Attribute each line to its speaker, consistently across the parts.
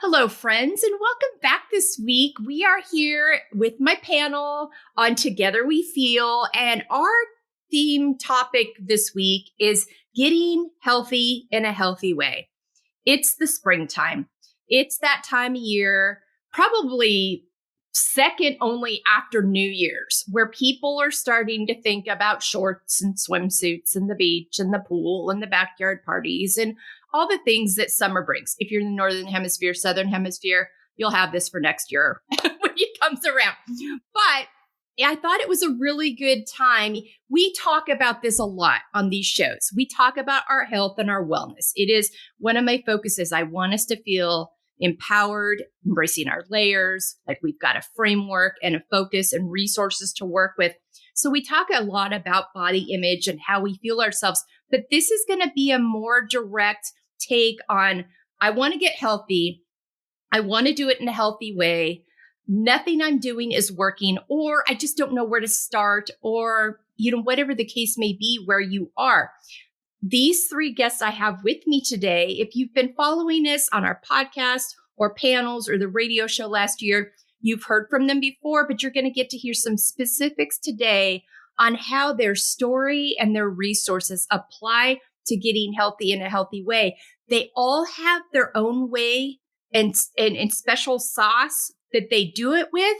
Speaker 1: Hello, friends, and welcome back this week. We are here with my panel on Together We Feel, and our theme topic this week is getting healthy in a healthy way. It's the springtime. It's that time of year, probably second only after New Year's, where people are starting to think about shorts and swimsuits and the beach and the pool and the backyard parties and all the things that summer brings. If you're in the Northern Hemisphere, Southern Hemisphere, you'll have this for next year when it comes around. But I thought it was a really good time. We talk about this a lot on these shows. We talk about our health and our wellness. It is one of my focuses. I want us to feel empowered, embracing our layers, like we've got a framework and a focus and resources to work with. So we talk a lot about body image and how we feel ourselves, but this is going to be a more direct take on, I want to get healthy. I want to do it in a healthy way. Nothing I'm doing is working, or I just don't know where to start, or, whatever the case may be where you are. These three guests I have with me today, if you've been following us on our podcast or panels or the radio show last year, you've heard from them before, but you're going to get to hear some specifics today on how their story and their resources apply to getting healthy in a healthy way. They all have their own way and special sauce that they do it with.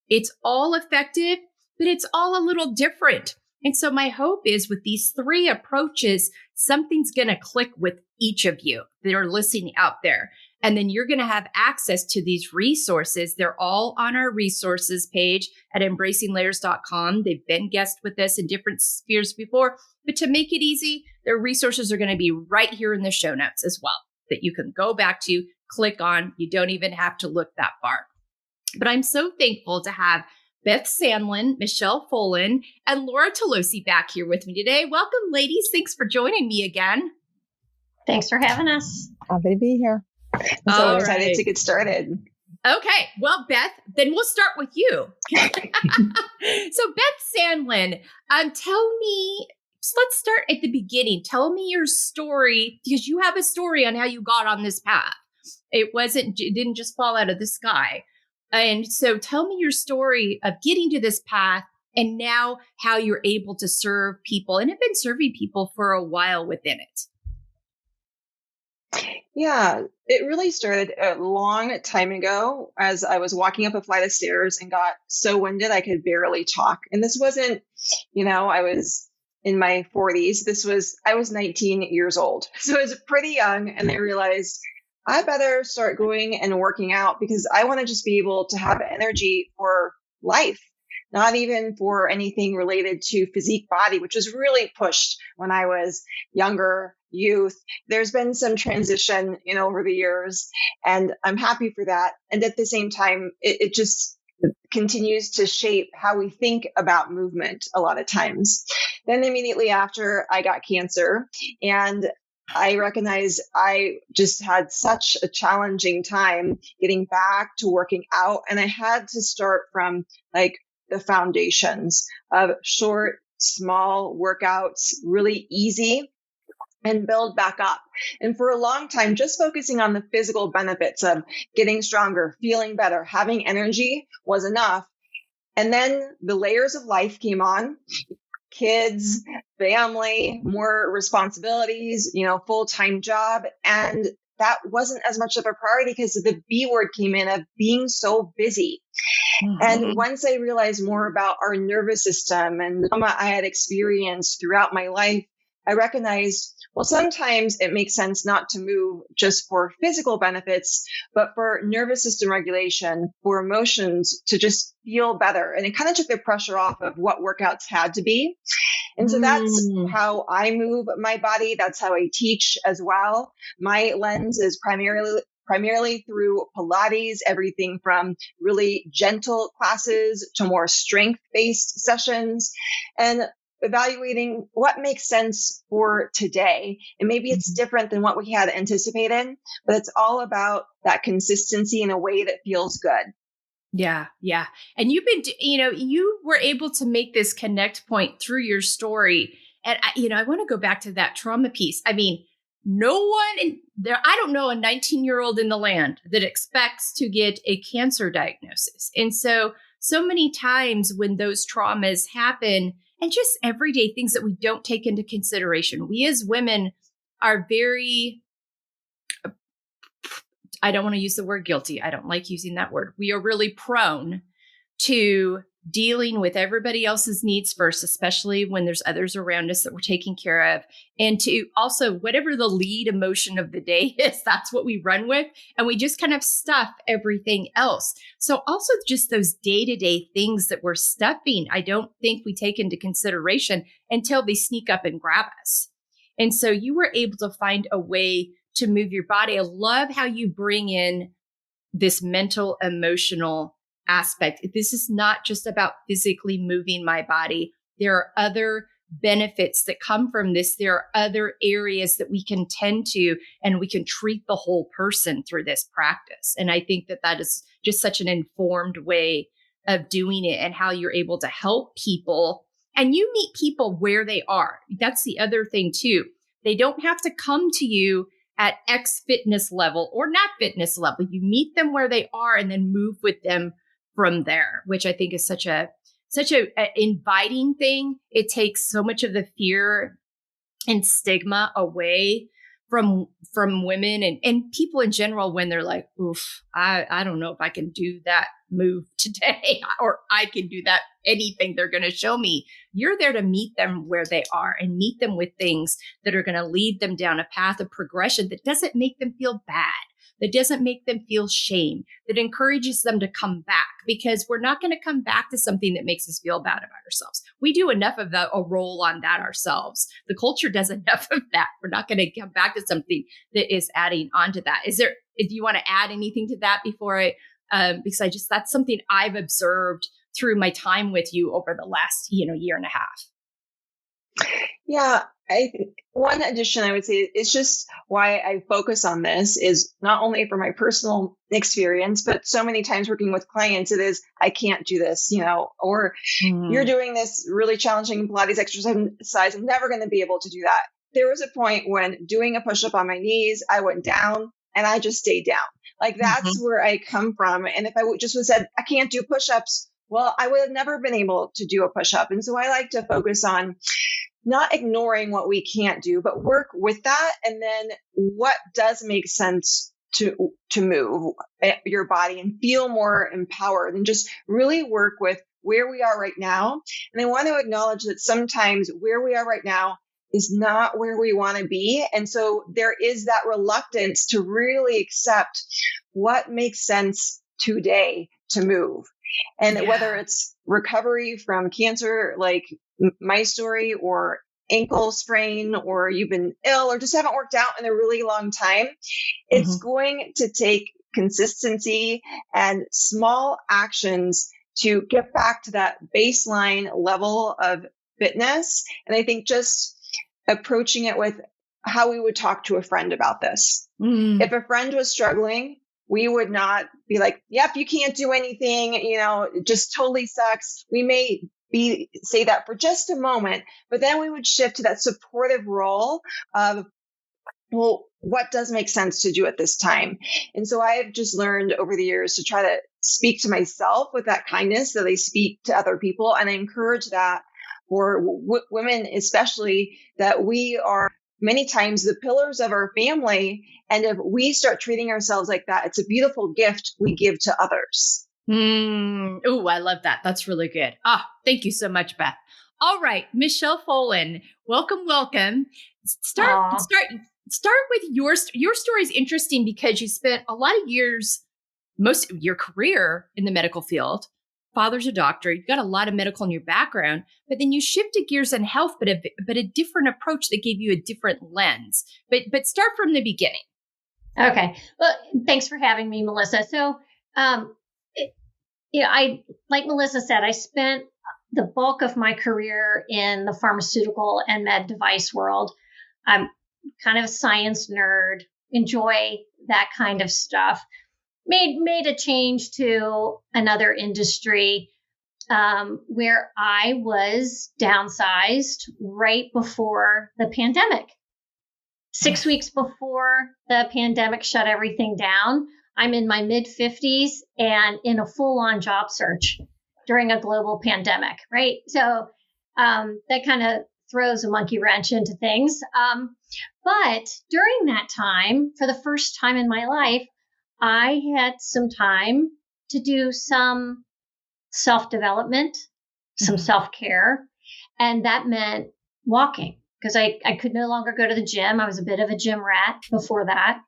Speaker 1: It's all effective, but it's all a little different. And so my hope is with these three approaches, something's going to click with each of you that are listening out there. And then you're going to have access to these resources. They're all on our resources page at embracinglayers.com. They've been guests with us in different spheres before, but to make it easy, their resources are going to be right here in the show notes as well, that you can go back to, click on. You don't even have to look that far. But I'm so thankful to have Beth Sandlin, Michelle Folan, and Laura Tolosi back here with me today. Welcome, ladies. Thanks for joining me again.
Speaker 2: Thanks for having us.
Speaker 3: Happy to be here.
Speaker 4: I'm so excited to get started.
Speaker 1: Okay. Well, Beth, then we'll start with you. So Beth Sandlin, tell me, let's start at the beginning. Tell me your story, because you have a story on how you got on this path. It didn't just fall out of the sky. And so tell me your story of getting to this path and now how you're able to serve people and have been serving people for a while within it.
Speaker 4: Yeah, it really started a long time ago as I was walking up a flight of stairs and got so winded I could barely talk. And this wasn't, I was in my 40s. I was 19 years old. So I was pretty young, and I realized I better start going and working out because I want to just be able to have energy for life, not even for anything related to physique body, which was really pushed when I was younger, youth. There's been some transition, over the years, and I'm happy for that. And at the same time, it just continues to shape how we think about movement a lot of times. Then immediately after, I got cancer, and I recognized I just had such a challenging time getting back to working out. And I had to start from the foundations of short, small workouts, really easy, and build back up. And for a long time, just focusing on the physical benefits of getting stronger, feeling better, having energy was enough. And then the layers of life came on. Kids, family, more responsibilities, full-time job. And that wasn't as much of a priority because the B word came in of being so busy. Mm-hmm. And once I realized more about our nervous system and the trauma I had experienced throughout my life, I recognized, well, sometimes it makes sense not to move just for physical benefits, but for nervous system regulation, for emotions to just feel better. And it kind of took the pressure off of what workouts had to be. And so that's how I move my body. That's how I teach as well. My lens is primarily through Pilates, everything from really gentle classes to more strength-based sessions, and evaluating what makes sense for today. And maybe it's different than what we had anticipated, but it's all about that consistency in a way that feels good.
Speaker 1: Yeah. Yeah. And you've been, you were able to make this connect point through your story. And, I want to go back to that trauma piece. I mean, no one in there, I don't know a 19-year-old in the land that expects to get a cancer diagnosis. And so many times when those traumas happen and just everyday things that we don't take into consideration, we as women are very, I don't want to use the word guilty. I don't like using that word. We are really prone to dealing with everybody else's needs first, especially when there's others around us that we're taking care of. And to also, whatever the lead emotion of the day is, that's what we run with. And we just kind of stuff everything else. So also just those day-to-day things that we're stuffing, I don't think we take into consideration until they sneak up and grab us. And so you were able to find a way to move your body. I love how you bring in this mental, emotional aspect. This is not just about physically moving my body. There are other benefits that come from this. There are other areas that we can tend to, and we can treat the whole person through this practice. And I think that that is just such an informed way of doing it, and how you're able to help people. And you meet people where they are. That's the other thing too. They don't have to come to you at X fitness level or not fitness level. You meet them where they are and then move with them from there, which I think is such a inviting thing. It takes so much of the fear and stigma away from women and people in general when they're like, oof, I don't know if I can do that move today, or I can do that, anything they're going to show me. You're there to meet them where they are and meet them with things that are going to lead them down a path of progression that doesn't make them feel bad, that doesn't make them feel shame, that encourages them to come back, because we're not going to come back to something that makes us feel bad about ourselves. We do enough of a role on that ourselves. The culture does enough of that. We're not going to come back to something that is adding on to that. Do you want to add anything to that before because that's something I've observed through my time with you over the last, year and a half.
Speaker 4: Yeah, one addition I would say is just why I focus on this is not only for my personal experience, but so many times working with clients, it is, I can't do this, or you're doing this really challenging Pilates exercise. I'm never going to be able to do that. There was a point when doing a push-up on my knees, I went down and I just stayed down. Like that's where I come from. And if I just would said, I can't do push-ups, well, I would have never been able to do a push-up. And so I like to focus on not ignoring what we can't do, but work with that. And then what does make sense to move your body and feel more empowered, and just really work with where we are right now. And I want to acknowledge that sometimes where we are right now is not where we want to be. And so there is that reluctance to really accept what makes sense today to move. And whether it's recovery from cancer, like my story, or ankle sprain, or you've been ill or just haven't worked out in a really long time, it's going to take consistency and small actions to get back to that baseline level of fitness. And I think just approaching it with how we would talk to a friend about this. If a friend was struggling, we would not be like, yep, you can't do anything, it just totally sucks. We may say that for just a moment, but then we would shift to that supportive role of, well, what does make sense to do at this time? And so I've just learned over the years to try to speak to myself with that kindness that I speak to other people. And I encourage that for women, especially, that we are many times the pillars of our family. And if we start treating ourselves like that, it's a beautiful gift we give to others.
Speaker 1: Oh, I love that. That's really good. Thank you so much, Beth. All right, Michelle Folan, welcome. Start with your story is interesting because you spent a lot of years, most of your career in the medical field. Father's a doctor. You've got a lot of medical in your background, but then you shifted gears in health, but a different approach that gave you a different lens. But start from the beginning.
Speaker 2: Okay. Well, thanks for having me, Melissa. So, I, like Melissa said, I spent the bulk of my career in the pharmaceutical and med device world. I'm kind of a science nerd, enjoy that kind of stuff. Made a change to another industry where I was downsized right before the pandemic. 6 weeks before the pandemic shut everything down, I'm in my mid 50s and in a full-on job search during a global pandemic, right? So that kind of throws a monkey wrench into things. But during that time, for the first time in my life, I had some time to do some self-development, some self-care, and that meant walking because I could no longer go to the gym. I was a bit of a gym rat before that.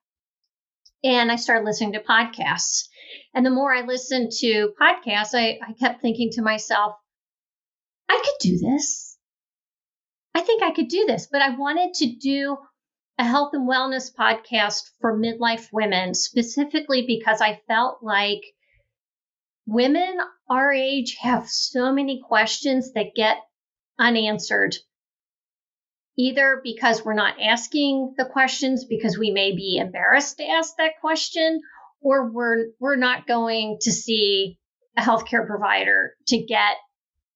Speaker 2: And I started listening to podcasts. And the more I listened to podcasts, I kept thinking to myself, I could do this. I think I could do this. But I wanted to do a health and wellness podcast for midlife women, specifically because I felt like women our age have so many questions that get unanswered, either because we're not asking the questions because we may be embarrassed to ask that question, or we're not going to see a healthcare provider to get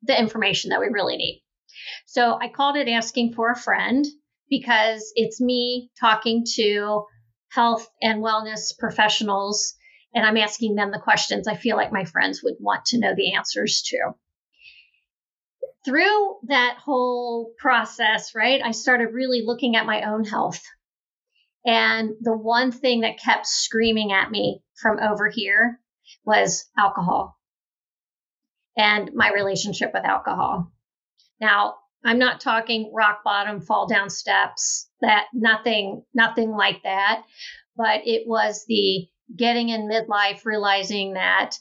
Speaker 2: the information that we really need. So I called it Asking for a Friend because it's me talking to health and wellness professionals, and I'm asking them the questions I feel like my friends would want to know the answers to. Through that whole process, right, I started really looking at my own health. And the one thing that kept screaming at me from over here was alcohol and my relationship with alcohol. Now, I'm not talking rock bottom, fall down steps, that nothing like that. But it was the getting in midlife, realizing that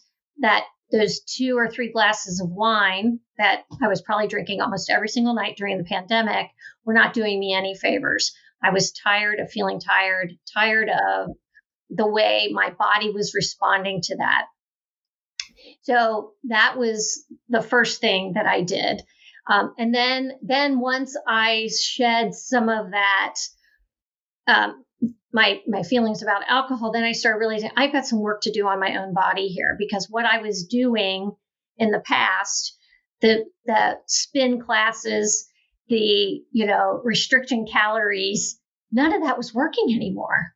Speaker 2: those 2 or 3 glasses of wine that I was probably drinking almost every single night during the pandemic were not doing me any favors. I was tired of feeling tired of the way my body was responding to that. So that was the first thing that I did. And then once I shed some of that, my feelings about alcohol, then I started realizing I've got some work to do on my own body here, because what I was doing in the past, the spin classes, the, restricting calories, none of that was working anymore.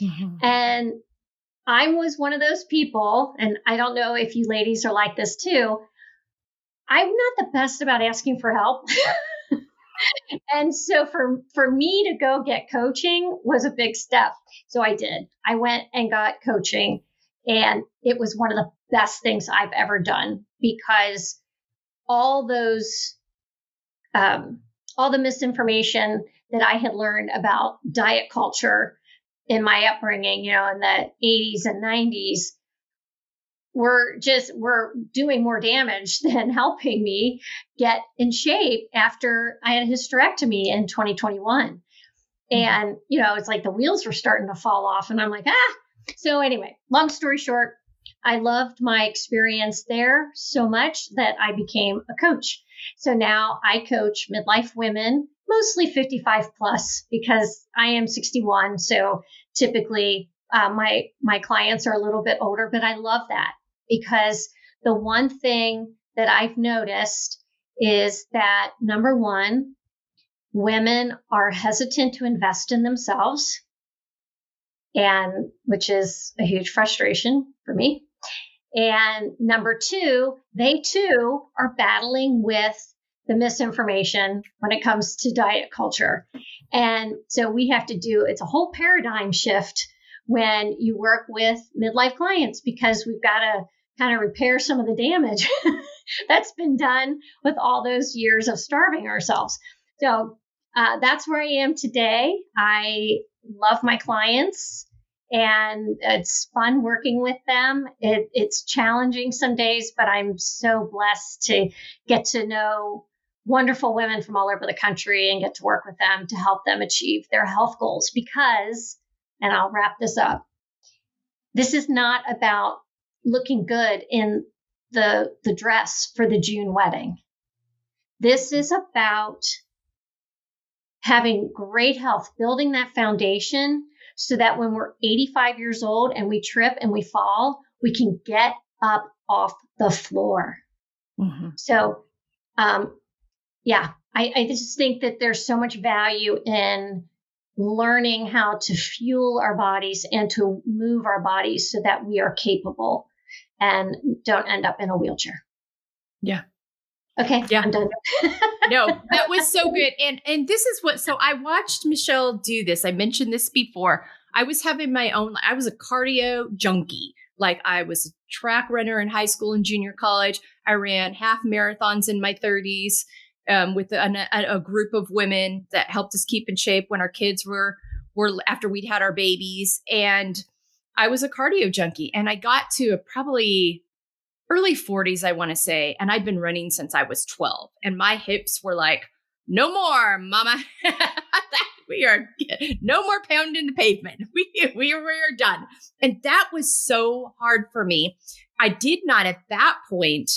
Speaker 2: Mm-hmm. And I was one of those people, and I don't know if you ladies are like this too. I'm not the best about asking for help. And so for me to go get coaching was a big step. So I did. I went and got coaching, and it was one of the best things I've ever done, because all the misinformation that I had learned about diet culture in my upbringing, in the 80s and 90s, were doing more damage than helping me get in shape after I had a hysterectomy in 2021. Mm-hmm. And, it's like the wheels were starting to fall off, and I'm like, So anyway, long story short, I loved my experience there so much that I became a coach. So now I coach midlife women, mostly 55 plus, because I am 61. So typically my clients are a little bit older, but I love that, because the one thing that I've noticed is that, number one, women are hesitant to invest in themselves, and which is a huge frustration for me. And number two, they too are battling with the misinformation when it comes to diet culture. And so we have to it's a whole paradigm shift when you work with midlife clients, because we've got to kind of repair some of the damage that's been done with all those years of starving ourselves. So that's where I am today. I love my clients, and it's fun working with them. It's challenging some days, but I'm so blessed to get to know wonderful women from all over the country and get to work with them to help them achieve their health goals. Because, and I'll wrap this up, this is not about looking good in the dress for the June wedding. This is about having great health, building that foundation so that when we're 85 years old and we trip and we fall, we can get up off the floor. Mm-hmm. So, I just think that there's so much value in learning how to fuel our bodies and to move our bodies so that we are capable and don't end up in a wheelchair.
Speaker 1: Yeah.
Speaker 2: Okay.
Speaker 1: Yeah.
Speaker 2: I'm done.
Speaker 1: No, that was so good. And this is what, so I watched Michelle do this. I mentioned this before. I was having my own, I was a cardio junkie. Like I was a track runner in high school and junior college. I ran half marathons in my 30s with a group of women that helped us keep in shape when our kids were after we'd had our babies. And I was a cardio junkie. And I got to probably early 40s, I want to say. And I'd been running since I was 12. And my hips were like, no more, mama. We are no more pounding the pavement. We are done. And that was so hard for me. I did not at that point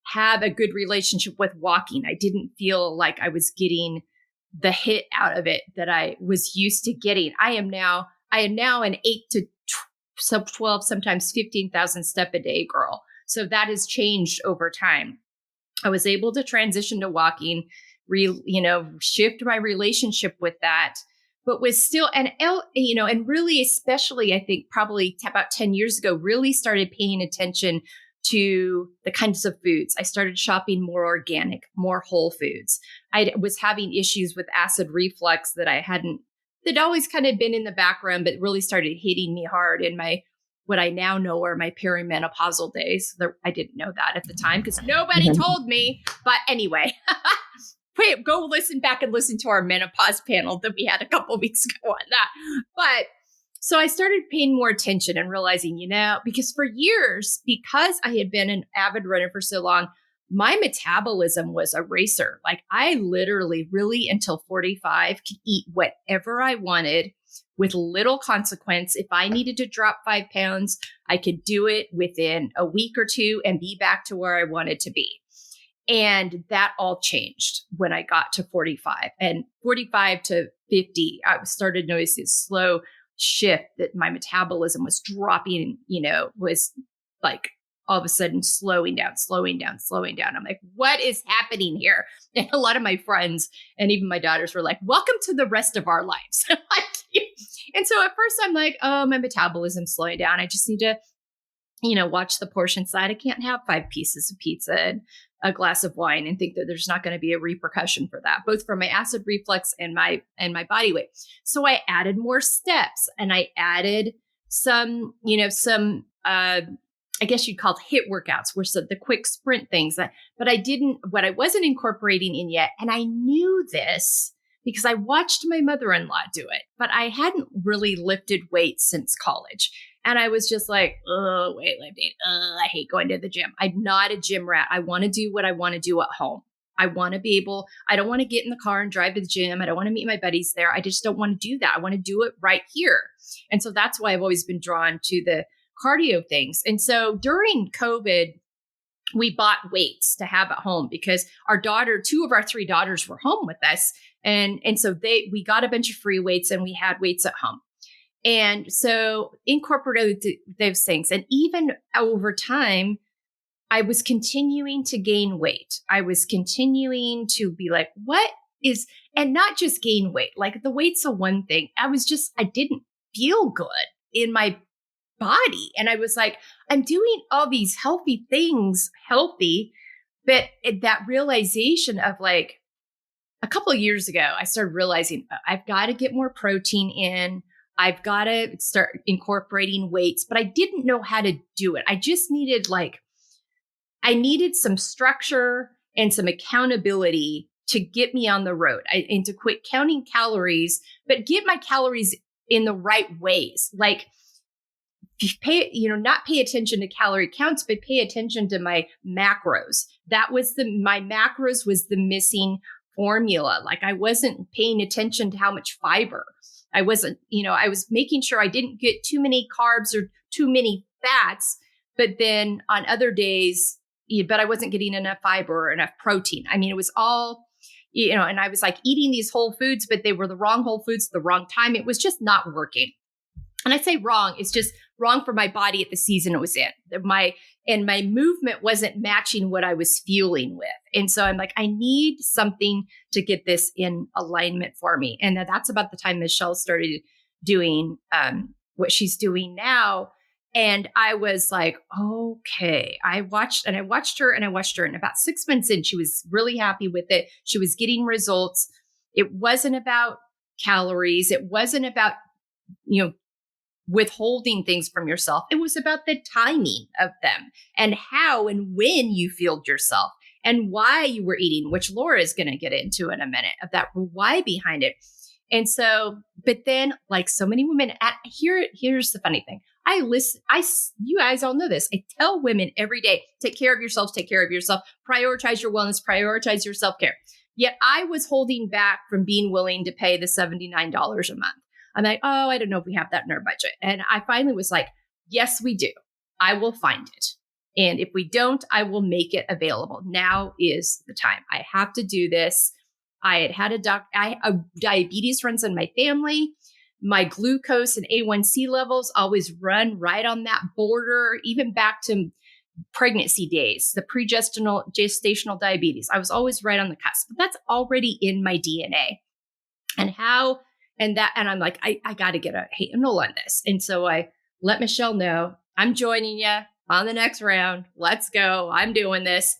Speaker 1: have a good relationship with walking. I didn't feel like I was getting the hit out of it that I was used to getting. I am now an 8 to 12, sometimes 15,000 step a day girl. So that has changed over time. I was able to transition to walking, shift my relationship with that, but was still, and really, especially, I think probably about 10 years ago, really started paying attention to the kinds of foods. I started shopping more organic, more whole foods. I was having issues with acid reflux that that always kind of been in the background, but really started hitting me hard in what I now know are my perimenopausal days. I didn't know that at the time because nobody told me. But anyway, go listen back and listen to our menopause panel that we had a couple weeks ago on that. But so I started paying more attention and realizing, because for years, because I had been an avid runner for so long, my metabolism was a racer. Like I literally really until 45 could eat whatever I wanted with little consequence. If I needed to drop 5 pounds, I could do it within a week or two and be back to where I wanted to be. And that all changed when I got to 45 and 45 to 50. I started noticing this slow shift that my metabolism was dropping, was like all of a sudden slowing down. I'm like, what is happening here? And a lot of my friends and even my daughters were like, welcome to the rest of our lives. And so at first I'm like, oh, my metabolism's slowing down. I just need to, watch the portion side. I can't have 5 pieces of pizza and a glass of wine and think that there's not going to be a repercussion for that, both for my acid reflux and my body weight. So I added more steps and I added some, I guess you'd call it HIIT workouts, were the quick sprint things but what I wasn't incorporating in yet. And I knew this because I watched my mother-in-law do it, but I hadn't really lifted weights since college. And I was just like, oh, weightlifting. I hate going to the gym. I'm not a gym rat. I want to do what I want to do at home. I want to be able, I don't want to get in the car and drive to the gym. I don't want to meet my buddies there. I just don't want to do that. I want to do it right here. And so that's why I've always been drawn to the cardio things. And so during COVID, we bought weights to have at home because two of our 3 daughters were home with us. And so we got a bunch of free weights and we had weights at home. And so incorporated those things. And even over time, I was continuing to gain weight. I was continuing to be like, and not just gain weight, like the weight's a one thing. I didn't feel good in my body. And I was like, I'm doing all these healthy things, but that realization of like a couple of years ago, I started realizing I've got to get more protein in. I've got to start incorporating weights, but I didn't know how to do it. I just needed I needed some structure and some accountability to get me on the road and to quit counting calories, but get my calories in the right ways. Like not pay attention to calorie counts, but pay attention to my macros. My macros was the missing formula. Like I wasn't paying attention to how much fiber. I wasn't, I was making sure I didn't get too many carbs or too many fats, but then on other days, but I wasn't getting enough fiber or enough protein. I mean, it was all, and I was like eating these whole foods, but they were the wrong whole foods at the wrong time. It was just not working. And I say wrong, it's just wrong for my body at the season it was in. My movement wasn't matching what I was feeling with. And so I'm like, I need something to get this in alignment for me. And that's about the time Michelle started doing what she's doing now. And I was like, okay, I watched her. And about 6 months in, she was really happy with it. She was getting results. It wasn't about calories. It wasn't about, withholding things from yourself. It was about the timing of them and how and when you fueled yourself and why you were eating, which Laura is going to get into in a minute, of that why behind it. And so, but then like so many women, here's the funny thing. You guys all know this. I tell women every day, take care of yourselves, prioritize your wellness, prioritize your self-care. Yet I was holding back from being willing to pay the $79 a month. I'm like, oh, I don't know if we have that in our budget. And I finally was like, yes, we do. I will find it. And if we don't, I will make it available. Now is the time. I have to do this. I had diabetes runs in my family. My glucose and A1C levels always run right on that border, even back to pregnancy days, the gestational diabetes. I was always right on the cusp, but that's already in my DNA. And I'm like, I got to get a handle on this. And so I let Michelle know, I'm joining you on the next round. Let's go. I'm doing this.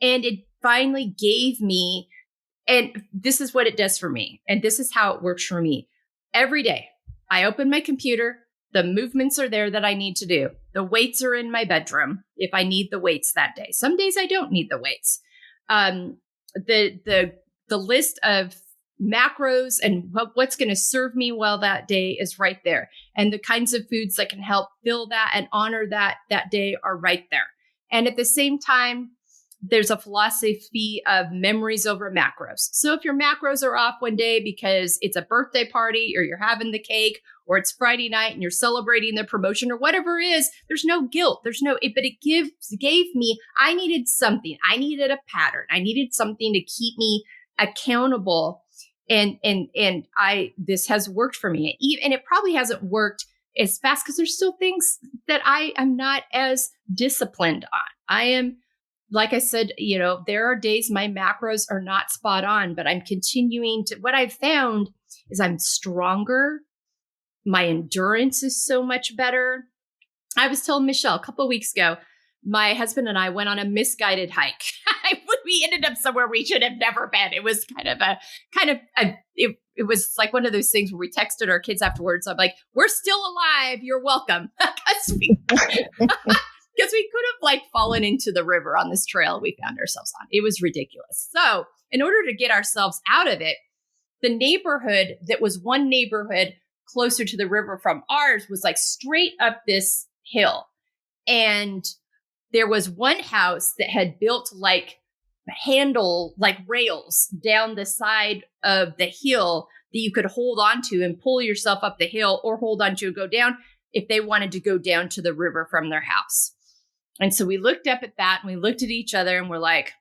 Speaker 1: And it finally gave me, and this is what it does for me. And this is how it works for me. Every day, I open my computer. The movements are there that I need to do. The weights are in my bedroom if I need the weights that day. Some days I don't need the weights. The list of macros and what's going to serve me well that day is right there. And the kinds of foods that can help fill that and honor that day are right there. And at the same time, there's a philosophy of memories over macros. So if your macros are off one day because it's a birthday party or you're having the cake or it's Friday night and you're celebrating the promotion or whatever it is, there's no guilt. But it gave me, I needed something. I needed a pattern. I needed something to keep me accountable. And this has worked for me. And it probably hasn't worked as fast because there's still things that I am not as disciplined on. I am, like I said, there are days my macros are not spot on, but I'm continuing to, what I've found is I'm stronger. My endurance is so much better. I was telling Michelle a couple of weeks ago, my husband and I went on a misguided hike. We ended up somewhere we should have never been. It was it was like one of those things where we texted our kids afterwards. I'm like, we're still alive. You're welcome. Because we could have fallen into the river on this trail we found ourselves on. It was ridiculous. So in order to get ourselves out of it, the neighborhood that was one neighborhood closer to the river from ours was like straight up this hill. And there was one house that had built rails down the side of the hill that you could hold onto and pull yourself up the hill or hold onto and go down if they wanted to go down to the river from their house. And so we looked up at that and we looked at each other and we're like,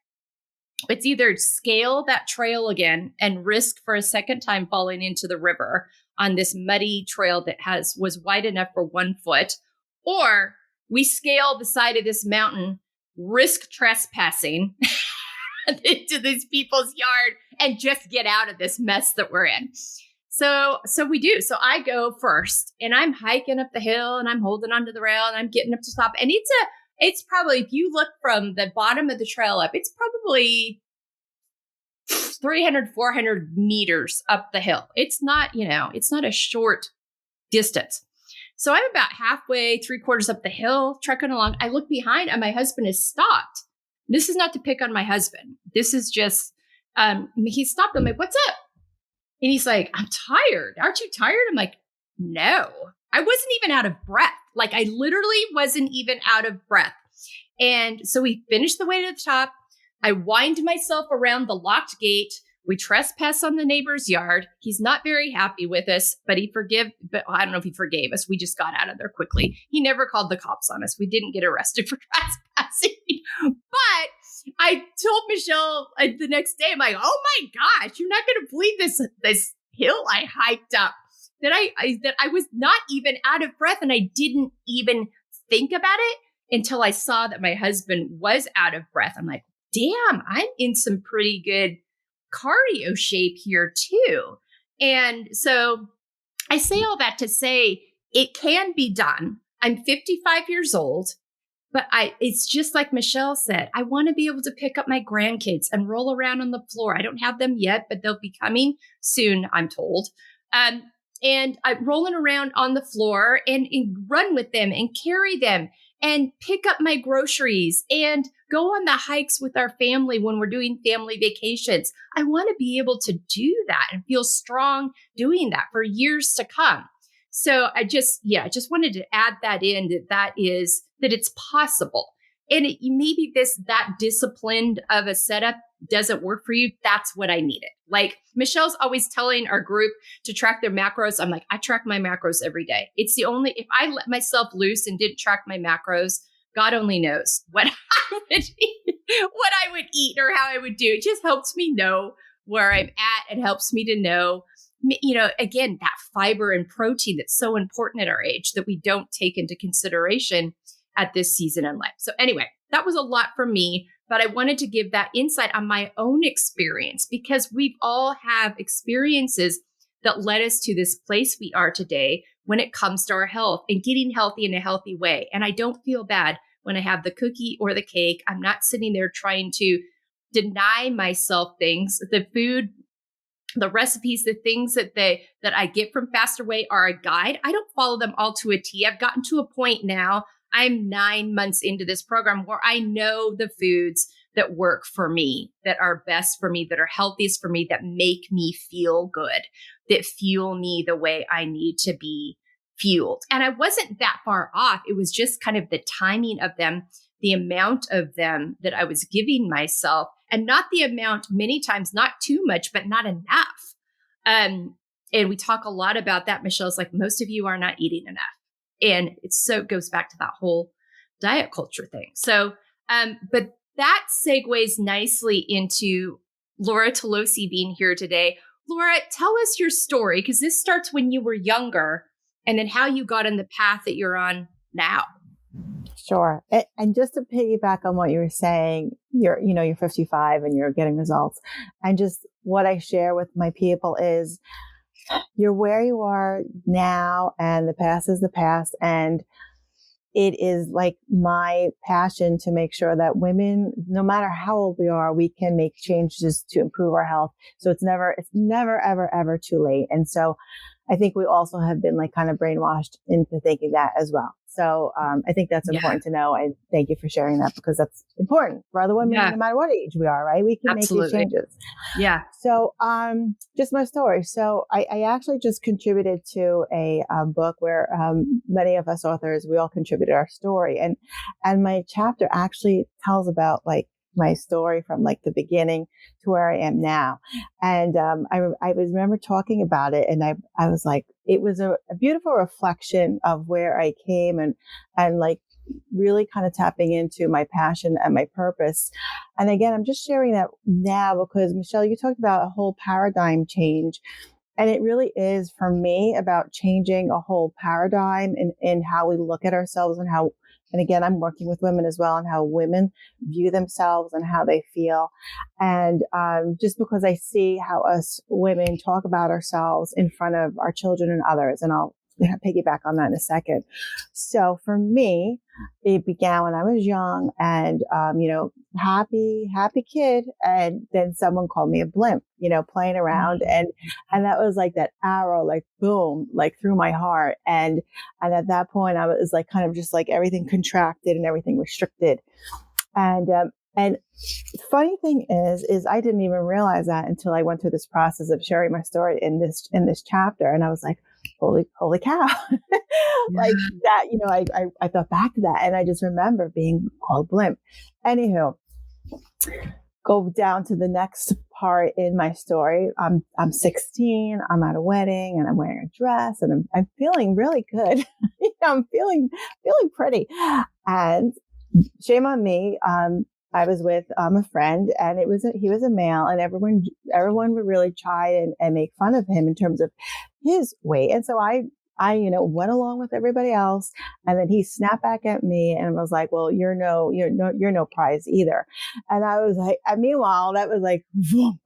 Speaker 1: it's either scale that trail again and risk for a second time falling into the river on this muddy trail that was wide enough for 1 foot, or we scale the side of this mountain, risk trespassing into these people's yard and just get out of this mess that we're in. So we do. So I go first and I'm hiking up the hill and I'm holding onto the rail and I'm getting up to top. And it's probably, if you look from the bottom of the trail up, it's probably 300, 400 meters up the hill. It's not, it's not a short distance. So I'm about halfway, 3/4 up the hill, trekking along. I look behind and my husband has stopped. This is not to pick on my husband. This is just, he stopped. I'm like, what's up? And he's like, I'm tired. Aren't you tired? I'm like, no, I wasn't even out of breath. Like I literally wasn't even out of breath. And so we finished the way to the top. I wind myself around the locked gate. We trespass on the neighbor's yard. He's not very happy with us, but I don't know if he forgave us. We just got out of there quickly. He never called the cops on us. We didn't get arrested for trespassing. But I told Michelle the next day, I'm like, oh my gosh, you're not going to believe this hill I hiked up. that I was not even out of breath, and I didn't even think about it until I saw that my husband was out of breath. I'm like, damn, I'm in some pretty good cardio shape here too. And so I say all that to say it can be done. I'm 55 years old, but it's just like Michelle said, I want to be able to pick up my grandkids and roll around on the floor. I don't have them yet, but they'll be coming soon, I'm told. And I'm rolling around on the floor and run with them and carry them and pick up my groceries and go on the hikes with our family when we're doing family vacations. I want to be able to do that and feel strong doing that for years to come. So I just wanted to add that in, that it's possible. And maybe that disciplined of a setup doesn't work for you. That's what I needed. Like Michelle's always telling our group to track their macros. I'm like, I track my macros every day. It's the only, if I let myself loose and didn't track my macros, God only knows what I would eat or how I would do. It just helps me know where I'm at. It helps me to know, again, that fiber and protein that's so important at our age that we don't take into consideration at this season in life. So anyway, that was a lot for me, but I wanted to give that insight on my own experience because we all have experiences that led us to this place we are today when it comes to our health and getting healthy in a healthy way. And I don't feel bad when I have the cookie or the cake. I'm not sitting there trying to deny myself things. The food, the recipes, the things that I get from Faster Way are a guide. I don't follow them all to a T. I've gotten to a point now, I'm 9 months into this program where I know the foods that work for me, that are best for me, that are healthiest for me, that make me feel good, that fuel me the way I need to be fueled. And I wasn't that far off. It was just kind of the timing of them, the amount of them that I was giving myself, and not the amount, many times, not too much, but not enough. And we talk a lot about that. Michelle's like, most of you are not eating enough. And it goes back to that whole diet culture thing. So, but that segues nicely into Laura Tolosi being here today. Laura, tell us your story, because this starts when you were younger and then how you got on the path that you're on now.
Speaker 3: Sure. And just to piggyback on what you were saying, you're 55 and you're getting results. And just what I share with my people is you're where you are now and the past is the past. And it is like my passion to make sure that women, no matter how old we are, we can make changes to improve our health. So it's never, ever, ever too late. And so I think we also have been like kind of brainwashed into thinking that as well. So I think that's important to know. And thank you for sharing that, because that's important for other women, no matter what age we are, right? We can make these changes.
Speaker 1: Yeah.
Speaker 3: So just my story. So I actually just contributed to a book where many of us authors, we all contributed our story. And my chapter actually tells about like my story from like the beginning to where I am now. And I remember talking about it, and I was like, it was a beautiful reflection of where I came and like really kind of tapping into my passion and my purpose. And again, I'm just sharing that now because Michelle, you talked about a whole paradigm change. And it really is, for me, about changing a whole paradigm in how we look at ourselves and again, I'm working with women as well, and how women view themselves and how they feel. And just because I see how us women talk about ourselves in front of our children and others, and I'll piggyback on that in a second. So for me, it began when I was young and, happy kid. And then someone called me a blimp, playing around. And that was like that arrow, like boom, like through my heart. And at that point I was like, kind of just like everything contracted and everything restricted. And the funny thing is I didn't even realize that until I went through this process of sharing my story in this chapter. And I was like, holy cow. Like that, I thought back to that and I just remember being called blimp. Anywho, go down to the next part in my story. I'm 16, I'm at a wedding and I'm wearing a dress and I'm feeling really good. I'm feeling pretty. And shame on me. I was with a friend, and he was a male, and everyone would really try and make fun of him in terms of his weight. And so I went along with everybody else, and then he snapped back at me and was like, well, you're no prize either. And I was like, and meanwhile, that was like, boom,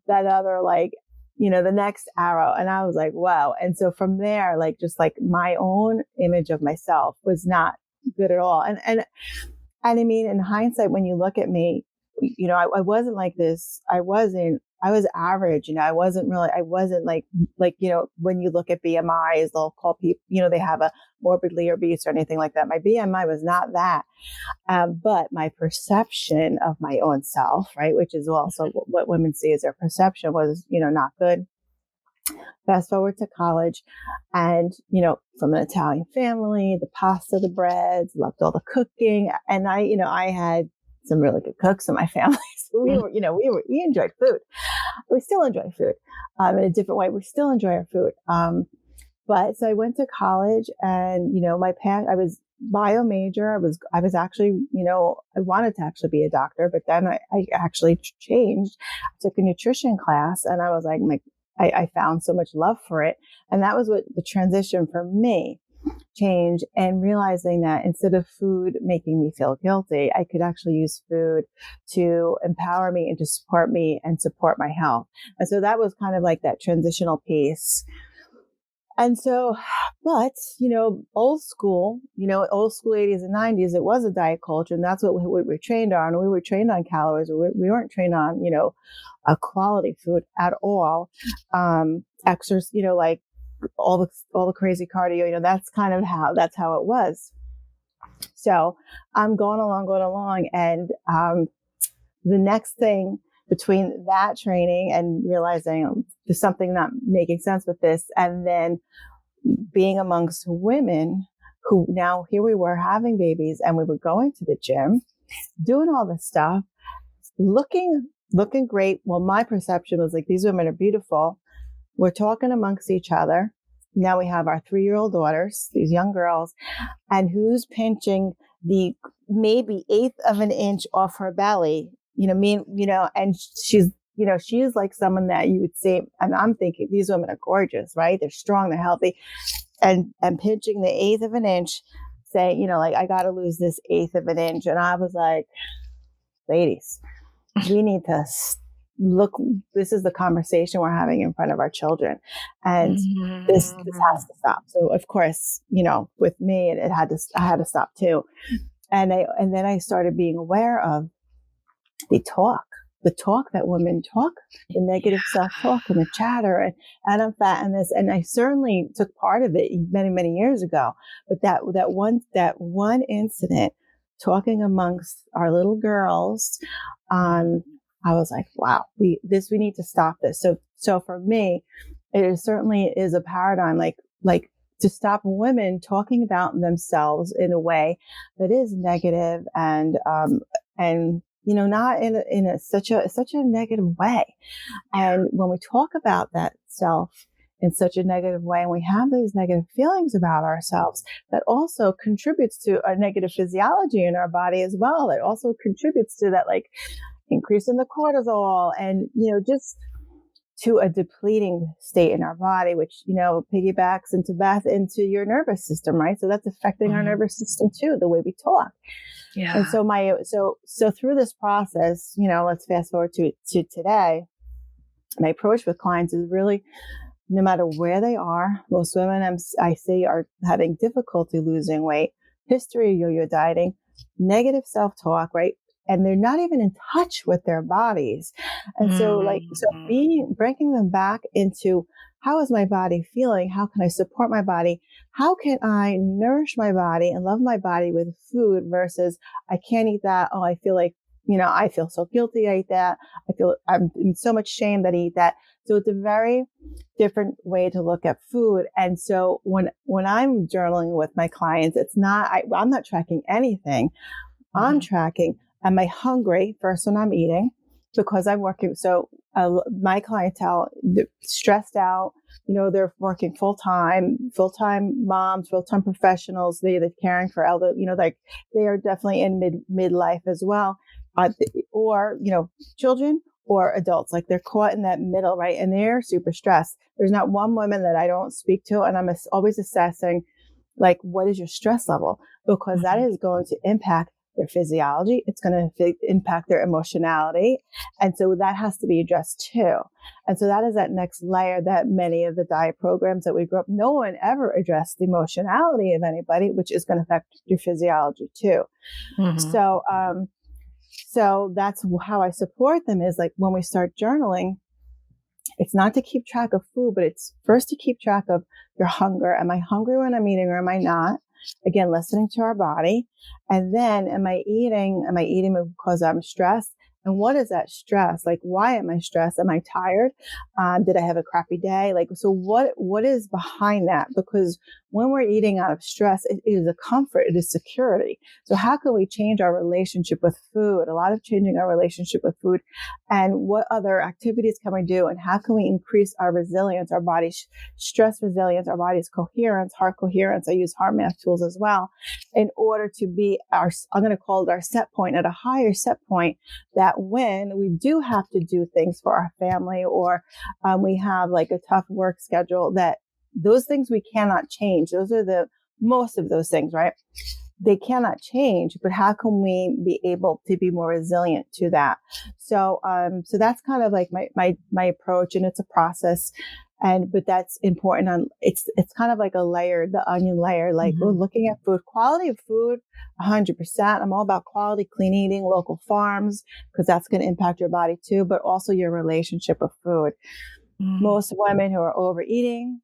Speaker 3: that other like, the next arrow. And I was like, wow. And so from there, like, just like my own image of myself was not good at all. And I mean, in hindsight, when you look at me, I wasn't like this. I was average, I wasn't like, when you look at BMIs, they'll call people, they have a morbidly obese or anything like that. My BMI was not that. But my perception of my own self, right, which is also what women see as their perception, was, not good. Fast forward to college, and, from an Italian family, the pasta, the breads, loved all the cooking. And I had some really good cooks in my family. So we enjoyed food. We still enjoy food, in a different way. We still enjoy our food. But so I went to college, and, I was bio major. I was actually, I wanted to actually be a doctor, but then I actually changed, took a nutrition class, and I was like, I found so much love for it. And that was what the transition for me change, and realizing that instead of food making me feel guilty, I could actually use food to empower me and to support me and support my health. And so that was kind of like that transitional piece. And so, but, old school 80s and 90s, it was a diet culture, and that's what we were trained on. We were trained on calories. We weren't trained on, a quality food at all. Exercise, like all the crazy cardio, that's how it was. So I'm going along. And, the next thing between that training and realizing there's something not making sense with this, and then being amongst women who now here we were having babies, and we were going to the gym, doing all this stuff, looking great. Well, my perception was like, these women are beautiful. We're talking amongst each other. Now we have our 3-year-old daughters, these young girls, and who's pinching the maybe 1/8 of an inch off her belly, and she's like someone that you would say, and I'm thinking these women are gorgeous, right? They're strong, they're healthy, and pinching the 1/8 of an inch, saying, like, I got to lose this 1/8 of an inch. And I was like, ladies, we need to look, this is the conversation we're having in front of our children, and this has to stop. So of course, with me, I had to stop too. And then I started being aware of the talk that women talk, the negative self-talk and the chatter, and I'm fat and this, and I certainly took part of it many, many years ago. But that one incident, talking amongst our little girls, I was like, wow, we need to stop this. So for me, it certainly is a paradigm, like to stop women talking about themselves in a way that is negative and not in such a negative way. And when we talk about that self in such a negative way, and we have these negative feelings about ourselves, that also contributes to a negative physiology in our body as well. It also contributes to that, like, increase in the cortisol, and, just to a depleting state in our body, which, piggybacks into your nervous system, right? So that's affecting our nervous system too, the way we talk. Yeah. And so through this process, let's fast forward to today, my approach with clients is really, no matter where they are, most women I see are having difficulty losing weight, history of yo-yo dieting, negative self-talk, right? And they're not even in touch with their bodies. And so bringing them back into, how is my body feeling? How can I support my body? How can I nourish my body and love my body with food versus I can't eat that. Oh, I feel like, I feel so guilty I eat that. I'm in so much shame that I eat that. So it's a very different way to look at food. And so when I'm journaling with my clients, it's not, I'm not tracking anything. I'm tracking, am I hungry first when I'm eating? Because I'm working. So my clientele, they're stressed out, they're working full-time moms, full-time professionals. They're caring for elder, like they are definitely in midlife as well. or, children or adults, like they're caught in that middle, right? And they're super stressed. There's not one woman that I don't speak to, and I'm always assessing, like, what is your stress level? Because that is going to impact their physiology. It's going to impact their emotionality. And so that has to be addressed too. And so that is that next layer that many of the diet programs that we grew up, no one ever addressed the emotionality of anybody, which is going to affect your physiology too. So that's how I support them, is like when we start journaling, it's not to keep track of food, but it's first to keep track of your hunger. Am I hungry when I'm eating or am I not? Again, listening to our body. And then am I eating because I'm stressed? And what is that stress? Like, why am I stressed? Am I tired? Did I have a crappy day? Like, so what is behind that? Because when we're eating out of stress, it is a comfort. It is security. So how can we change our relationship with food? A lot of changing our relationship with food. And what other activities can we do? And how can we increase our resilience, our body's stress resilience, our body's coherence, heart coherence? I use heart math tools as well, in order to be I'm going to call it our set point, at a higher set point, that when we do have to do things for our family, or we have like a tough work schedule, that those things we cannot change. Those are most of those things, right? They cannot change, but how can we be able to be more resilient to that? So that's kind of like my approach, and it's a process. But that's important. It's kind of like a layer, the onion layer, like we're looking at food, quality of food, 100%. I'm all about quality, clean eating, local farms, because that's going to impact your body too, but also your relationship with food. Most women who are overeating,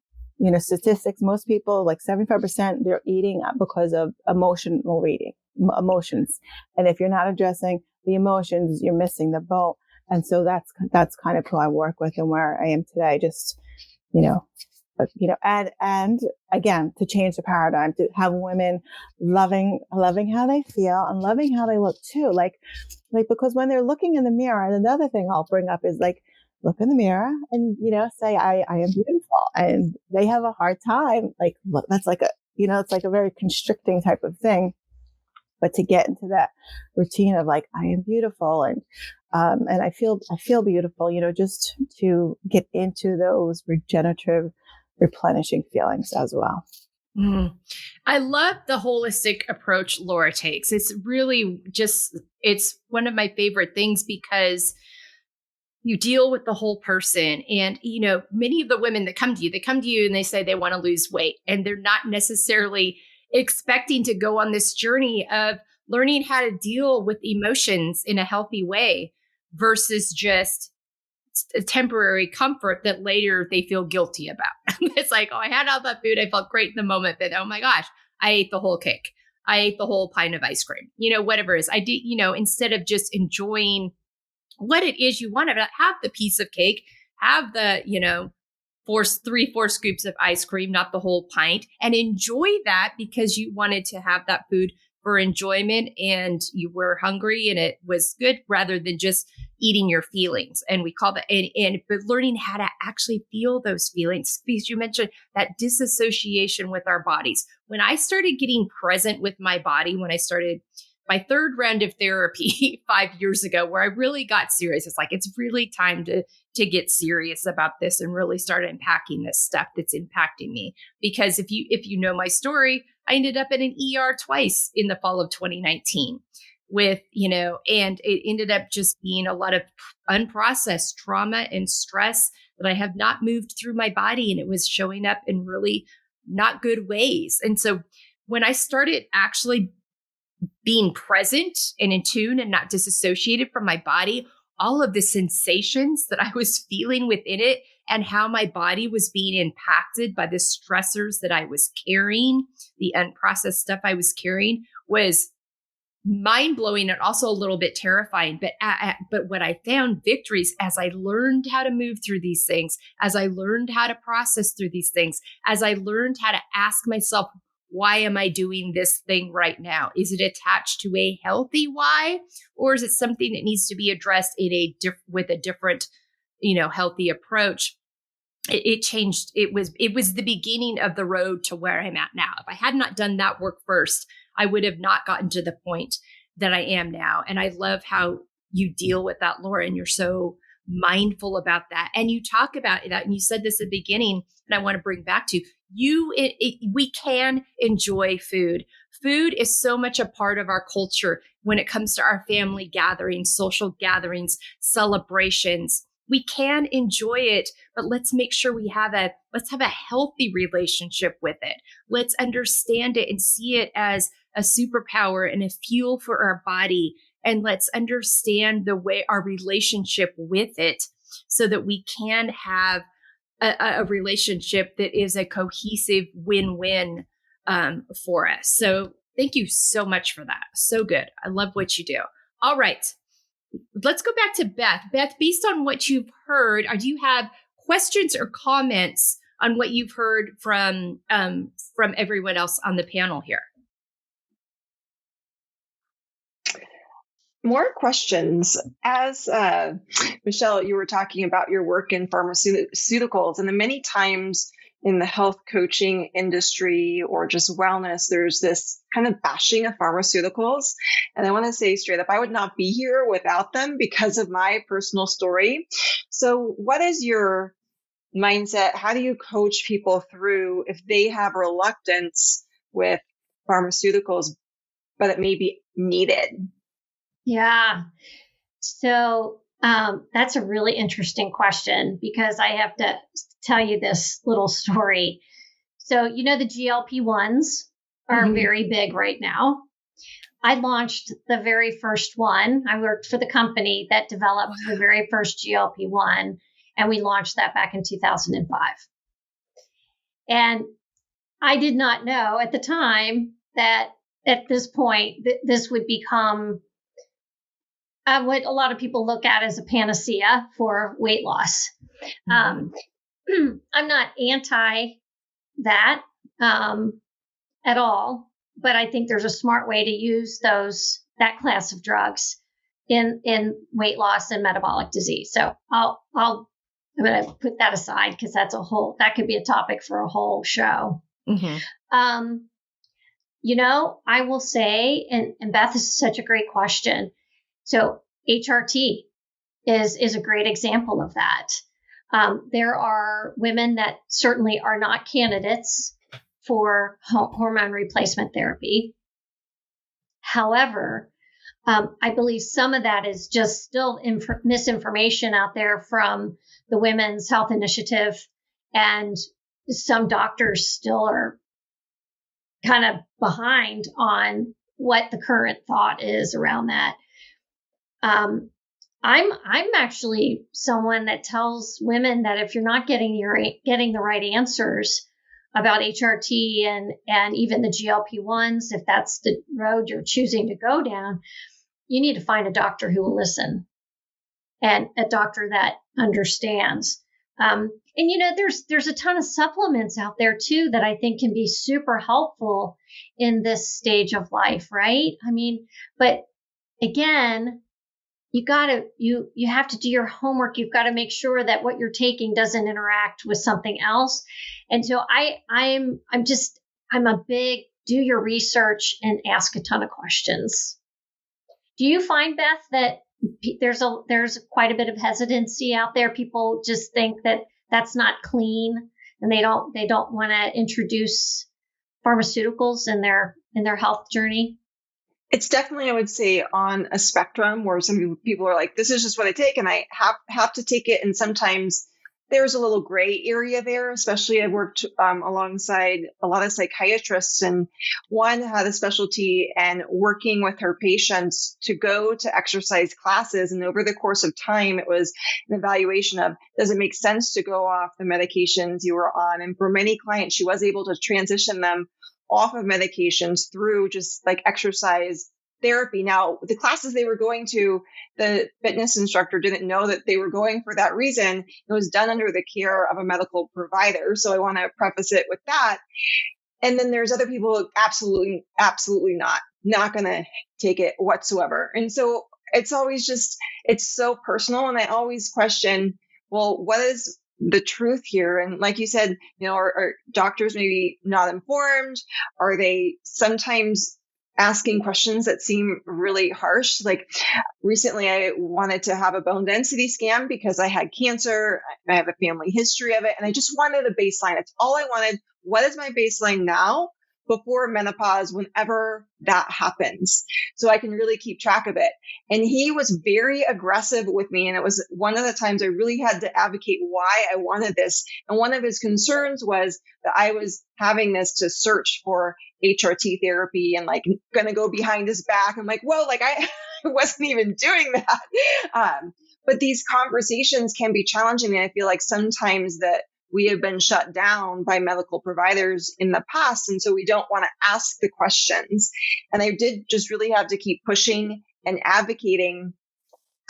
Speaker 3: statistics, most people, like 75%, they're eating because of emotions. And if you're not addressing the emotions, you're missing the boat. And so that's kind of who I work with and where I am today. Just, and again, to change the paradigm, to have women loving how they feel and loving how they look too. Like, because when they're looking in the mirror, and another thing I'll bring up is like, look in the mirror and, say, I am beautiful. And they have a hard time. Like, look, that's like it's like a very constricting type of thing. But to get into that routine of like, I am beautiful and I feel beautiful, just to get into those regenerative, replenishing feelings as well.
Speaker 1: I love the holistic approach Laura takes. It's really it's one of my favorite things, because you deal with the whole person. And, many of the women that come to you and they say they want to lose weight, and they're not necessarily expecting to go on this journey of learning how to deal with emotions in a healthy way versus just a temporary comfort that later they feel guilty about. It's like, oh, I had all that food. I felt great in the moment, but oh my gosh, I ate the whole cake. I ate the whole pint of ice cream, whatever it is. I did, instead of just enjoying what it is you want to have, the piece of cake, have the, 3-4 scoops of ice cream, not the whole pint, and enjoy that because you wanted to have that food for enjoyment and you were hungry and it was good, rather than just eating your feelings. And we call that, but learning how to actually feel those feelings, because you mentioned that disassociation with our bodies. When I started getting present with my body, when I started my third round of therapy 5 years ago, where I really got serious, it's like, it's really time to get serious about this and really start unpacking this stuff that's impacting me. Because if you know my story, I ended up in an ER twice in the fall of 2019 with, and it ended up just being a lot of unprocessed trauma and stress that I have not moved through my body. And it was showing up in really not good ways. And so when I started actually being present and in tune and not disassociated from my body, all of the sensations that I was feeling within it and how my body was being impacted by the stressors that I was carrying, the unprocessed stuff I was carrying, was mind-blowing and also a little bit terrifying. But what I found victories as I learned how to move through these things, as I learned how to process through these things, as I learned how to ask myself, why am I doing this thing right now? Is it attached to a healthy why, or is it something that needs to be addressed with a different, healthy approach? It changed. It was the beginning of the road to where I'm at now. If I had not done that work first, I would have not gotten to the point that I am now. And I love how you deal with that, Laura, and you're so mindful about that. And you talk about that, and you said this at the beginning, and I want to bring back to you. We can enjoy food. Food is so much a part of our culture when it comes to our family gatherings, social gatherings, celebrations. We can enjoy it, but let's make sure let's have a healthy relationship with it. Let's understand it and see it as a superpower and a fuel for our body. And let's understand the way our relationship with it so that we can have a relationship that is a cohesive win-win for us. So thank you so much for that. So good. I love what you do. All right. Let's go back to Beth. Beth, based on what you've heard, do you have questions or comments on what you've heard from everyone else on the panel here?
Speaker 4: More questions. As Michelle, you were talking about your work in pharmaceuticals, and the many times in the health coaching industry or just wellness, there's this kind of bashing of pharmaceuticals. And I want to say straight up, I would not be here without them because of my personal story. So what is your mindset? How do you coach people through if they have reluctance with pharmaceuticals, but it may be needed?
Speaker 2: Yeah. So that's a really interesting question because I have to tell you this little story. So, the GLP-1s are very big right now. I launched the very first one. I worked for the company that developed the very first GLP-1, and we launched that back in 2005. And I did not know at the time that at this point, this would become what a lot of people look at as a panacea for weight loss. I'm not anti that at all, but I think there's a smart way to use that class of drugs in weight loss and metabolic disease. So I'm going to put that aside because that could be a topic for a whole show.
Speaker 1: Mm-hmm.
Speaker 2: I will say, and Beth, this is such a great question. So HRT is a great example of that. There are women that certainly are not candidates for hormone replacement therapy. However, I believe some of that is just still misinformation out there from the Women's Health Initiative, and some doctors still are kind of behind on what the current thought is around that. I'm actually someone that tells women that if you're not getting the right answers about HRT and even the GLP-1s, if that's the road you're choosing to go down, you need to find a doctor who will listen and a doctor that understands. And there's a ton of supplements out there too that I think can be super helpful in this stage of life, right? I mean, but again, you have to do your homework. You've got to make sure that what you're taking doesn't interact with something else. And so I'm a big do your research and ask a ton of questions. Do you find, Beth, that there's quite a bit of hesitancy out there? People just think that that's not clean, and they don't want to introduce pharmaceuticals in their health journey?
Speaker 4: It's definitely, I would say, on a spectrum where some people are like, this is just what I take and I have to take it. And sometimes there's a little gray area there, especially I worked alongside a lot of psychiatrists, and one had a specialty and working with her patients to go to exercise classes. And over the course of time, it was an evaluation of, does it make sense to go off the medications you were on? And for many clients, she was able to transition them off of medications through just like exercise therapy. Now, the classes they were going to, the fitness instructor didn't know that they were going for that reason. It was done under the care of a medical provider. So I want to preface it with that. And then there's other people absolutely not going to take it whatsoever. And so it's always just, it's so personal. And I always question, well, what is the truth here? And like you said, are doctors maybe not informed? Are they sometimes asking questions that seem really harsh. Like recently I wanted to have a bone density scan because I had cancer. I have a family history of it. And I just wanted a baseline. It's all I wanted. What is my baseline now before menopause, whenever that happens, so I can really keep track of it? And he was very aggressive with me. And it was one of the times I really had to advocate why I wanted this. And one of his concerns was that I was having this to search for HRT therapy and like going to go behind his back. I'm like, whoa, like I wasn't even doing that. But these conversations can be challenging. And I feel like sometimes that we have been shut down by medical providers in the past. And so we don't want to ask the questions. And I did just really have to keep pushing and advocating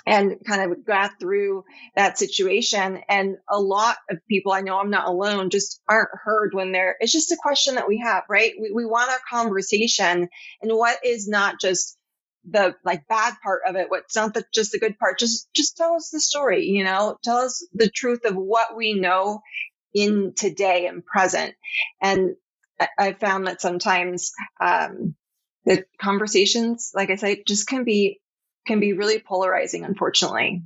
Speaker 4: and kind of got through that situation. And a lot of people, I know I'm not alone, just aren't heard when it's just a question that we have, right? We want our conversation, and what is not just the like bad part of it, what's not just the good part, just tell us the story, tell us the truth of what we know in today and present. And I found that sometimes the conversations, like I say, just can be really polarizing, unfortunately.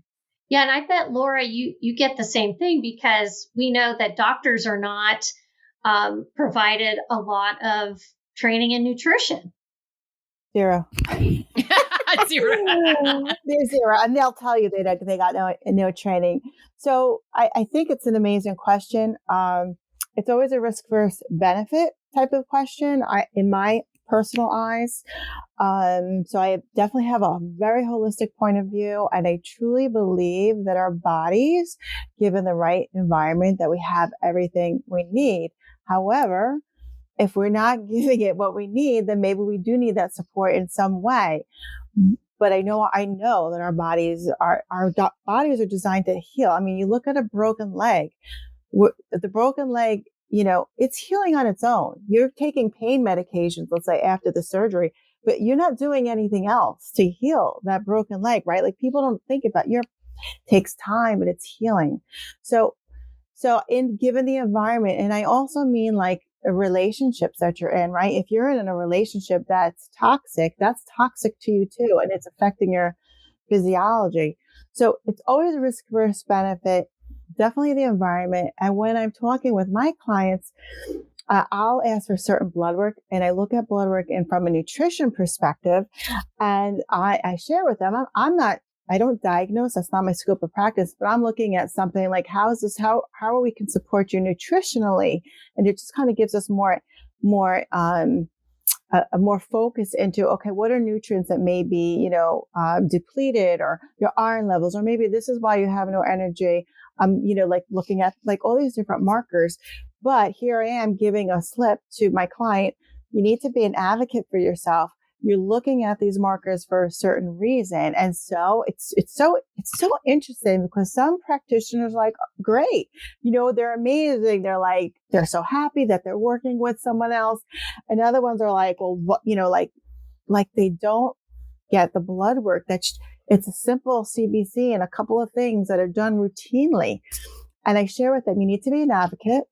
Speaker 2: Yeah. And I bet, Laura, you get the same thing, because we know that doctors are not provided a lot of training in nutrition.
Speaker 3: Zero.
Speaker 1: Zero.
Speaker 3: They're zero. And they'll tell you they got no training. So I think it's an amazing question. It's always a risk versus benefit type of question in my personal eyes. So I definitely have a very holistic point of view. And I truly believe that our bodies, given the right environment, that we have everything we need. However, if we're not giving it what we need, then maybe we do need that support in some way. But I know that our bodies bodies are designed to heal. I mean, you look at a broken leg. The broken leg, it's healing on its own. You're taking pain medications, let's say after the surgery, but you're not doing anything else to heal that broken leg, right? Like people don't think about it takes time, but it's healing. So given the environment, and I also mean like relationships that you're in, right? If you're in a relationship that's toxic to you too, and it's affecting your physiology. So it's always risk versus benefit, definitely the environment. And when I'm talking with my clients, I'll ask for certain blood work, and I look at blood work and from a nutrition perspective, and I share with them. I don't diagnose. That's not my scope of practice, but I'm looking at something like, how we can support you nutritionally. And it just kind of gives us more focus into, okay, what are nutrients that may be, depleted, or your iron levels, or maybe this is why you have no energy. Like looking at like all these different markers. But here I am giving a slip to my client. You need to be an advocate for yourself. You're looking at these markers for a certain reason. And so it's so interesting, because some practitioners are like, great, they're amazing. They're so happy that they're working with someone else. And other ones are like, well, what, like they don't get the blood work. It's a simple CBC and a couple of things that are done routinely. And I share with them, you need to be an advocate.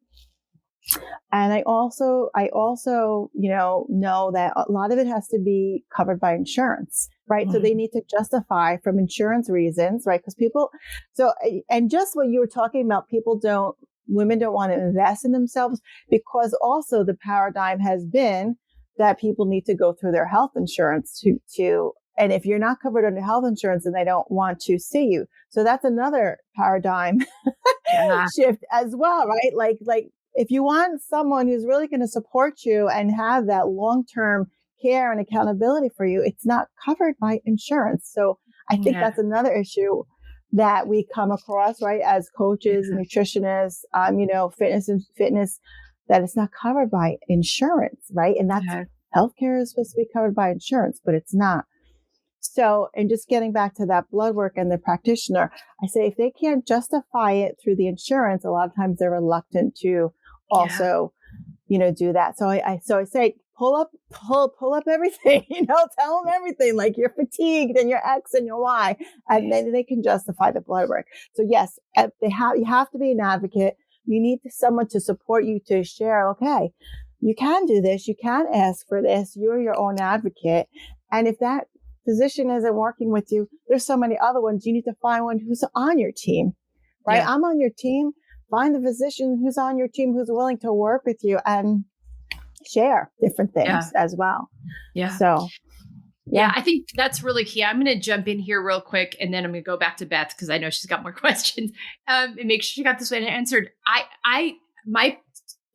Speaker 3: And I also, know that a lot of it has to be covered by insurance, right? Mm-hmm. So they need to justify from insurance reasons, right? Because and just what you were talking about, women don't want to invest in themselves, because also the paradigm has been that people need to go through their health insurance and if you're not covered under health insurance, then they don't want to see you. So that's another paradigm shift as well, right? Like if you want someone who's really going to support you and have that long-term care and accountability for you, it's not covered by insurance. So I think that's another issue that we come across, right? As coaches, nutritionists, fitness, that it's not covered by insurance, right? And that's healthcare is supposed to be covered by insurance, but it's not. So, and just getting back to that blood work and the practitioner, I say if they can't justify it through the insurance, a lot of times they're reluctant to also, do that. So I say, pull up everything, tell them everything, like you're fatigued and your X and your Y, and then they can justify the blood work. So yes, you have to be an advocate. You need someone to support you to share, okay, you can do this. You can ask for this. You're your own advocate. And if that physician isn't working with you, there's so many other ones. You need to find one who's on your team, right? Yeah. I'm on your team. Find the physician who's on your team, who's willing to work with you and share different things as well.
Speaker 1: Yeah.
Speaker 3: So,
Speaker 1: yeah, I think that's really key. I'm going to jump in here real quick, and then I'm going to go back to Beth because I know she's got more questions and make sure she got this one answered. My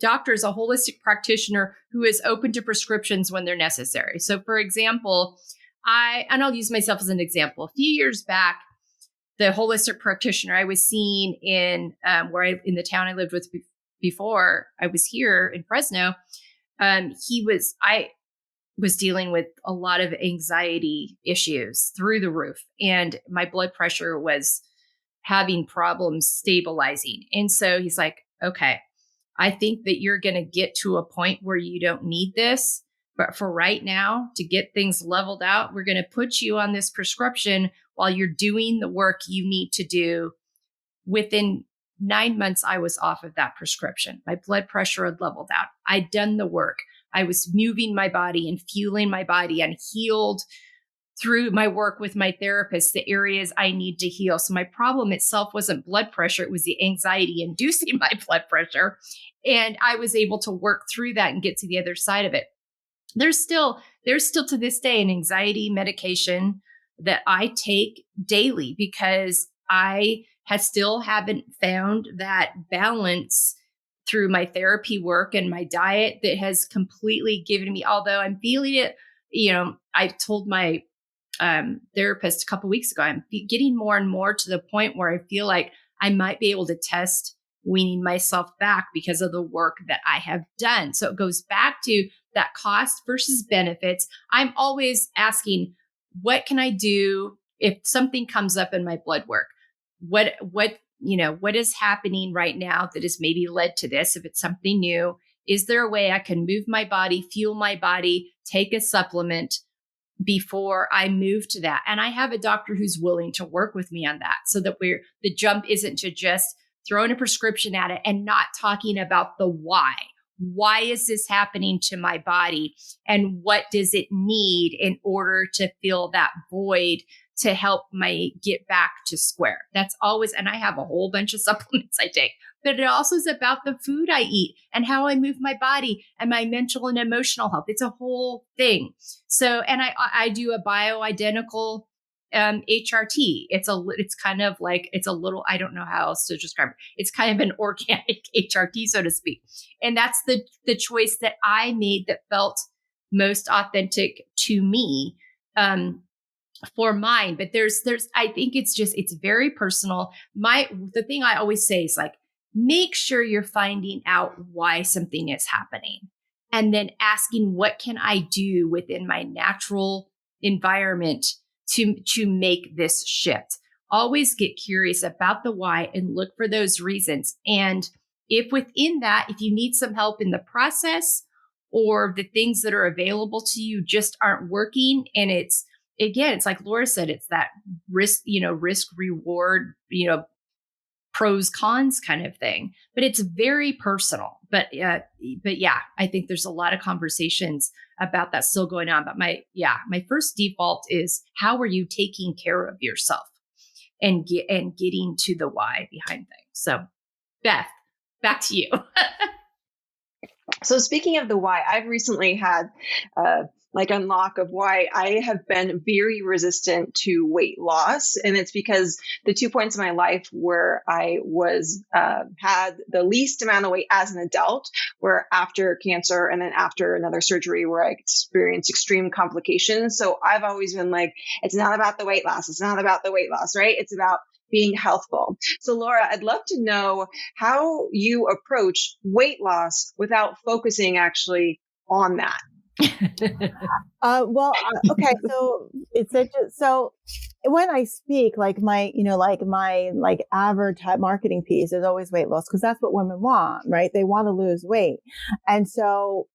Speaker 1: doctor is a holistic practitioner who is open to prescriptions when they're necessary. So, for example, I'll use myself as an example. A few years back, the holistic practitioner I was seeing in the town I lived with before I was here in Fresno, I was dealing with a lot of anxiety issues through the roof, and my blood pressure was having problems stabilizing. And so he's like, okay, I think that you're going to get to a point where you don't need this. But for right now, to get things leveled out, we're going to put you on this prescription while you're doing the work you need to do. Within 9 months, I was off of that prescription. My blood pressure had leveled out. I'd done the work. I was moving my body and fueling my body and healed through my work with my therapist, the areas I need to heal. So my problem itself wasn't blood pressure. It was the anxiety inducing my blood pressure. And I was able to work through that and get to the other side of it. There's still to this day an anxiety medication that I take daily because I still haven't found that balance through my therapy work and my diet that has completely given me, although I'm feeling it, I told my therapist a couple of weeks ago, I'm getting more and more to the point where I feel like I might be able to test weaning myself back because of the work that I have done. So it goes back to that cost versus benefits. I'm always asking, what can I do if something comes up in my blood work? What is happening right now that has maybe led to this? If it's something new, is there a way I can move my body, fuel my body, take a supplement before I move to that? And I have a doctor who's willing to work with me on that so that the jump isn't to just throwing a prescription at it and not talking about the why. Why is this happening to my body? And what does it need in order to fill that void to help my get back to square? That's always, and I have a whole bunch of supplements I take, but it also is about the food I eat and how I move my body and my mental and emotional health. It's a whole thing. So, and I do a bioidentical HRT. It's kind of like, it's a little, I don't know how else to describe it. It's kind of an organic HRT, so to speak. And that's the choice that I made that felt most authentic to me, for mine. But there's, I think it's very personal. The thing I always say is like, make sure you're finding out why something is happening and then asking, what can I do within my natural environment to make this shift? Always get curious about the why and look for those reasons. And if within that, if you need some help in the process or the things that are available to you just aren't working, and it's like Laura said, it's that risk reward, pros cons kind of thing, but it's very personal. But yeah, I think there's a lot of conversations about that still going on. But my first default is, how are you taking care of yourself and getting to the why behind things? So Beth, back to you.
Speaker 4: So speaking of the why, I've recently had unlock of why I have been very resistant to weight loss. And it's because the 2 points in my life where I was had the least amount of weight as an adult were after cancer and then after another surgery where I experienced extreme complications. So I've always been like, it's not about the weight loss. It's not about the weight loss, right? It's about being healthful. So Laura, I'd love to know how you approach weight loss without focusing actually on that.
Speaker 3: Okay. So so when I speak, my advertising marketing piece is always weight loss, because that's what women want, right? They want to lose weight. And so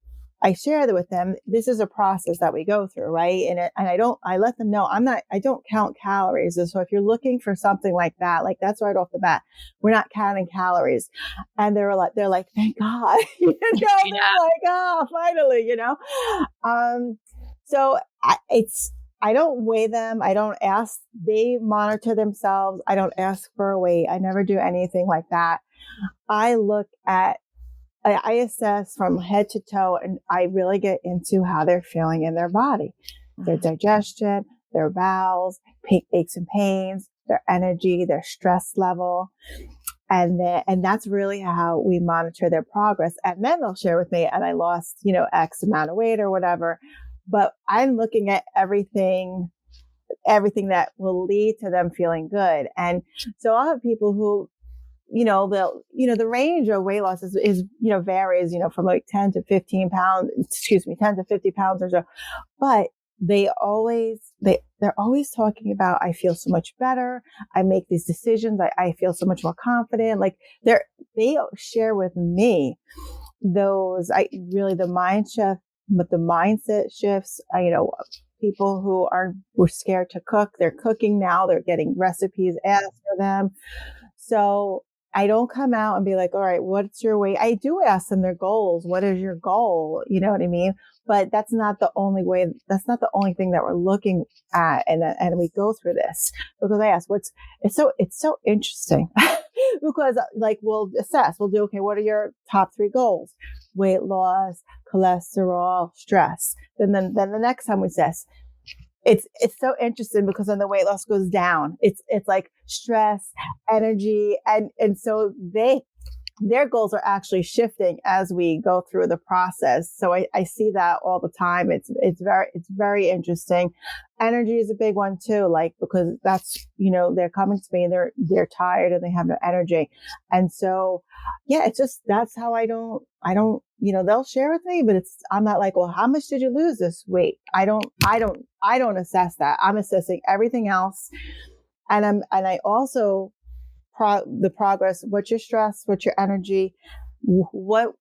Speaker 3: I share that with them. This is a process that we go through, right? And I let them know I don't count calories. And so if you're looking for something like that, like that's right off the bat, we're not counting calories. And they're like, thank God, they're like, oh, finally, So I don't weigh them. I don't ask. They monitor themselves. I don't ask for a weight. I never do anything like that. I assess from head to toe, and I really get into how they're feeling in their body, their digestion, their bowels, aches and pains, their energy, their stress level. And that's really how we monitor their progress. And then they'll share with me, and I lost, X amount of weight or whatever. But I'm looking at everything that will lead to them feeling good. And so I'll have people who, the range of weight loss is varies, from like 10 to 50 pounds or so. But they're always talking about, I feel so much better. I make these decisions. I feel so much more confident. Like they share with me the mindset shifts, people who were scared to cook, they're cooking now, they're getting recipes asked for them. So I don't come out and be like, all right, what's your weight? I do ask them their goals. What is your goal? You know what I mean? But that's not the only way. That's not the only thing that we're looking at. And we go through this because I ask it's so interesting because like we'll assess, we'll do, okay, what are your top 3 goals? Weight loss, cholesterol, stress. Then the next time we assess, it's so interesting because then the weight loss goes down. It's like stress, energy, and so their goals are actually shifting as we go through the process. So I see that all the time. It's very interesting. Energy is a big one too, like because that's they're coming to me and they're tired and they have no energy, and so it's just that's how I don't they'll share with me, but I'm not like, well, how much did you lose this week? I don't assess that. I'm assessing everything else, and I also the progress. What's your stress? What's your energy? What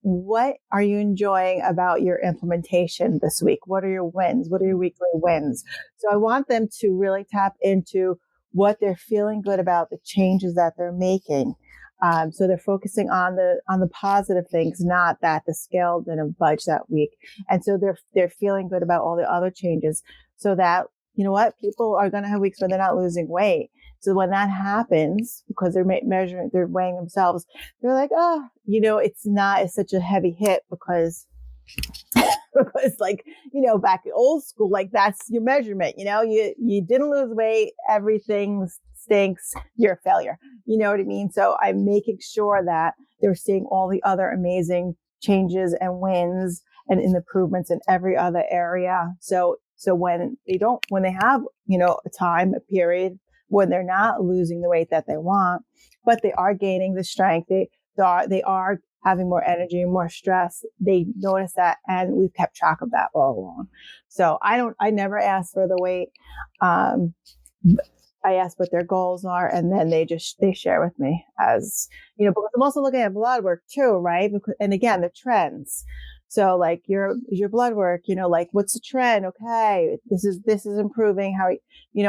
Speaker 3: are you enjoying about your implementation this week? What are your wins? What are your weekly wins? So I want them to really tap into what they're feeling good about, the changes that they're making. So they're focusing on the positive things, not that the scale didn't budge that week. And so they're feeling good about all the other changes, so that, people are going to have weeks where they're not losing weight. So when that happens, because they're weighing themselves, they're like, it's not such a heavy hit because like, back in old school, like that's your measurement, you didn't lose weight, everything stinks, you're a failure. You know what I mean? So I'm making sure that they're seeing all the other amazing changes and wins and improvements in every other area. So when they have, a period when they're not losing the weight that they want, but they are gaining the strength, they are having more energy and more stress, they notice that, and we've kept track of that all along. So I never ask for the weight. I ask what their goals are, and then they share with me as, because I'm also looking at blood work too, right? And again, the trends. So like your blood work, like what's the trend? Okay, this is improving, how,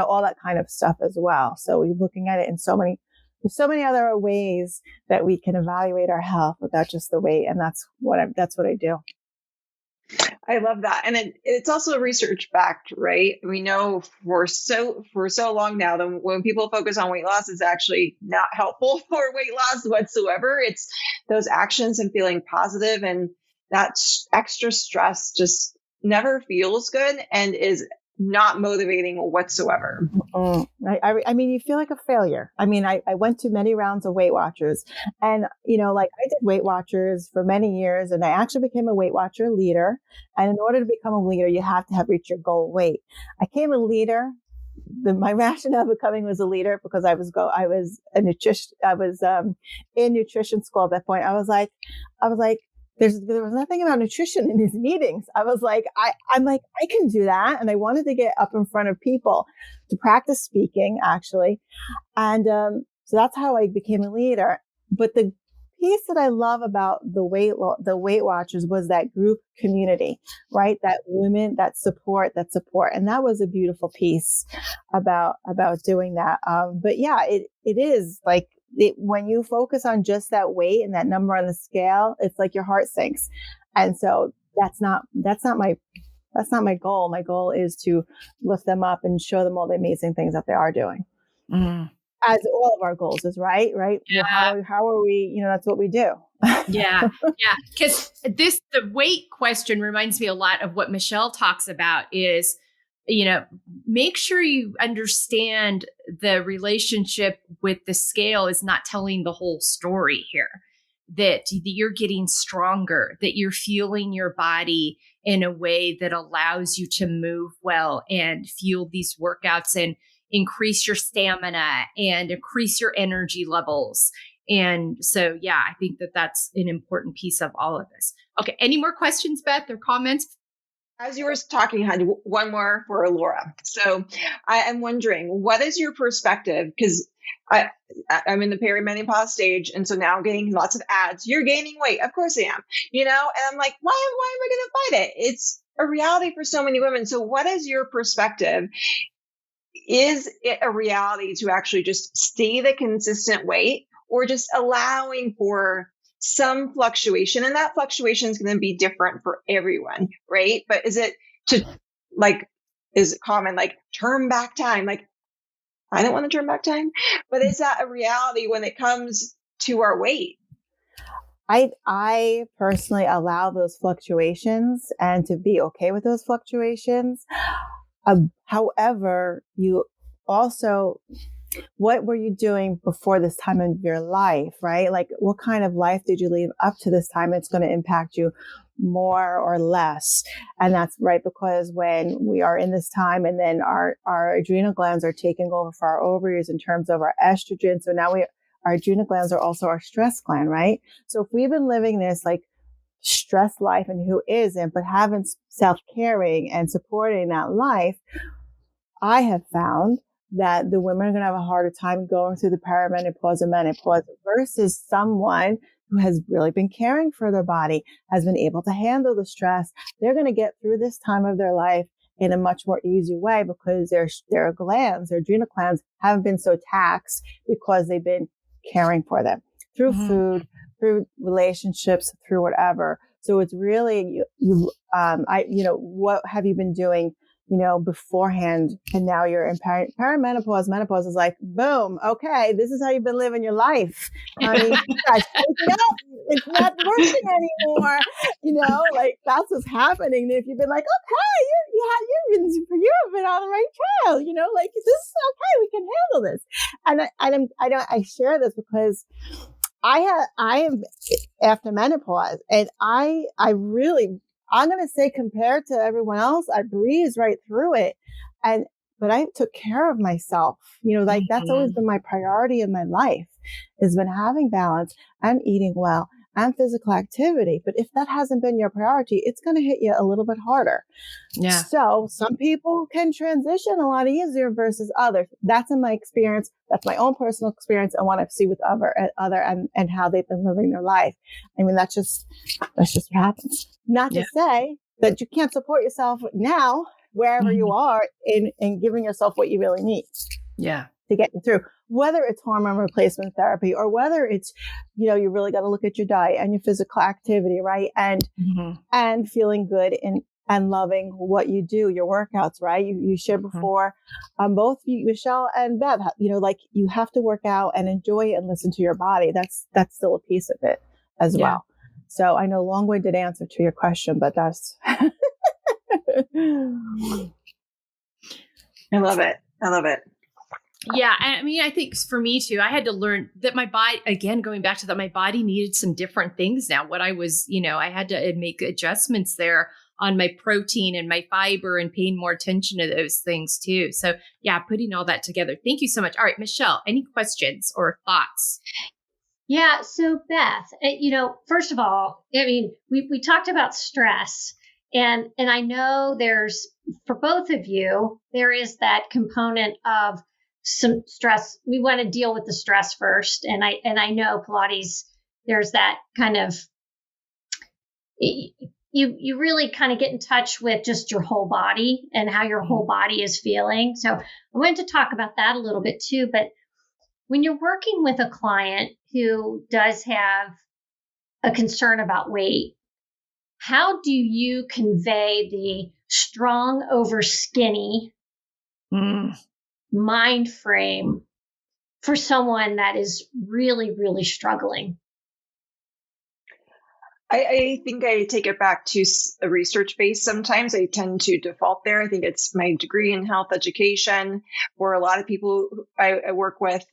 Speaker 3: all that kind of stuff as well. So we're looking at it in there's so many other ways that we can evaluate our health without just the weight. And that's what I do.
Speaker 4: I love that. And it's also research backed, right? We know for so long now that when people focus on weight loss, it's actually not helpful for weight loss whatsoever. It's those actions and feeling positive, and that extra stress just never feels good and is not motivating whatsoever.
Speaker 3: I mean, you feel like a failure. I mean, I went to many rounds of Weight Watchers, and, like I did Weight Watchers for many years, and I actually became a Weight Watcher leader. And in order to become a leader, you have to have reached your goal weight. I became a leader. My rationale becoming was a leader because I was in nutrition school at that point. I was like, there was nothing about nutrition in these meetings. I was like, I'm like, I can do that. And I wanted to get up in front of people to practice speaking, actually. And so that's how I became a leader. But the piece that I love about the Weight Watchers was that group community, right? That women, that support. And that was a beautiful piece about doing that. But yeah, it is like when you focus on just that weight and that number on the scale, it's like your heart sinks. And so that's not my goal. My goal is to lift them up and show them all the amazing things that they are doing. Mm. As all of our goals is, right?
Speaker 1: Yeah.
Speaker 3: Well, how are we, that's what we do.
Speaker 1: Yeah. Because the weight question reminds me a lot of what Michelle talks about is, make sure you understand the relationship with the scale is not telling the whole story here, that you're getting stronger, that you're fueling your body in a way that allows you to move well and fuel these workouts and increase your stamina and increase your energy levels. And so, yeah, I think that that's an important piece of all of this. Okay. Any more questions, Beth, or comments?
Speaker 4: As you were talking, I had one more for Laura. So I am wondering, what is your perspective? Because I'm in the perimenopause stage. And so now I'm getting lots of ads. You're gaining weight. Of course I am, and I'm like, why am I going to fight it? It's a reality for so many women. So what is your perspective? Is it a reality to actually just stay the consistent weight, or just allowing for some fluctuation? And that fluctuation is going to be different for everyone, right? But is it is it common, like turn back time? Like, I don't want to turn back time, but is that a reality when it comes to our weight?
Speaker 3: I personally allow those fluctuations and to be okay with those fluctuations. However, you also, what were you doing before this time of your life, right? Like, what kind of life did you lead up to this time? It's going to impact you more or less. And that's right, because when we are in this time and then our adrenal glands are taking over for our ovaries in terms of our estrogen. So now our adrenal glands are also our stress gland, right? So if we've been living this like stress life, and who isn't, but haven't self-caring and supporting that life, I have found that the women are going to have a harder time going through the perimenopause and menopause versus someone who has really been caring for their body, has been able to handle the stress. They're going to get through this time of their life in a much more easy way because their glands, their adrenal glands, haven't been so taxed because they've been caring for them through food, through relationships, through whatever. So it's really what have you been doing, beforehand, and now you're in perimenopause. Menopause is like, boom, okay, this is how you've been living your life. I mean, guys, it's not working anymore. Like that's what's happening. If you've been like, okay, you've been on the right trail, like this is okay, we can handle this. I share this because I am after menopause, and I'm going to say, compared to everyone else, I breezed right through it. But I took care of myself, that's always been my priority in my life, has been having balance and eating well and physical activity. But if that hasn't been your priority, it's going to hit you a little bit harder. Yeah. So some people can transition a lot easier versus others. That's in my experience. That's my own personal experience and what I've seen with other and how they've been living their life. I mean, that's just what happens. Not to say that you can't support yourself now, wherever you are, in giving yourself what you really need. Yeah. To get you through, whether it's hormone replacement therapy or whether it's, you really got to look at your diet and your physical activity, right? And feeling good and loving what you do, your workouts, right? You shared before, both Michelle and Bev, you have to work out and enjoy it and listen to your body. That's still a piece of it as well. So I know long-winded answer to your question, but that's.
Speaker 4: I love it.
Speaker 1: Yeah. I mean, I think for me too, I had to learn that my body, again, going back to that, my body needed some different things now. What I was, I had to make adjustments there on my protein and my fiber and paying more attention to those things too. So yeah, putting all that together. Thank you so much. All right, Michelle, any questions or thoughts?
Speaker 2: Yeah. So Beth, first of all, I mean, we talked about stress. And I know for both of you, there is that component of some stress. We want to deal with the stress first. And I know Pilates there's that kind of, you really kind of get in touch with just your whole body and how your whole body is feeling. So I wanted to talk about that a little bit too. But when you're working with a client who does have a concern about weight, how do you convey the strong over skinny mind frame for someone that is really, really struggling?
Speaker 4: I think I take it back to a research base. Sometimes I tend to default there. I think it's my degree in health education, where a lot of people I work with,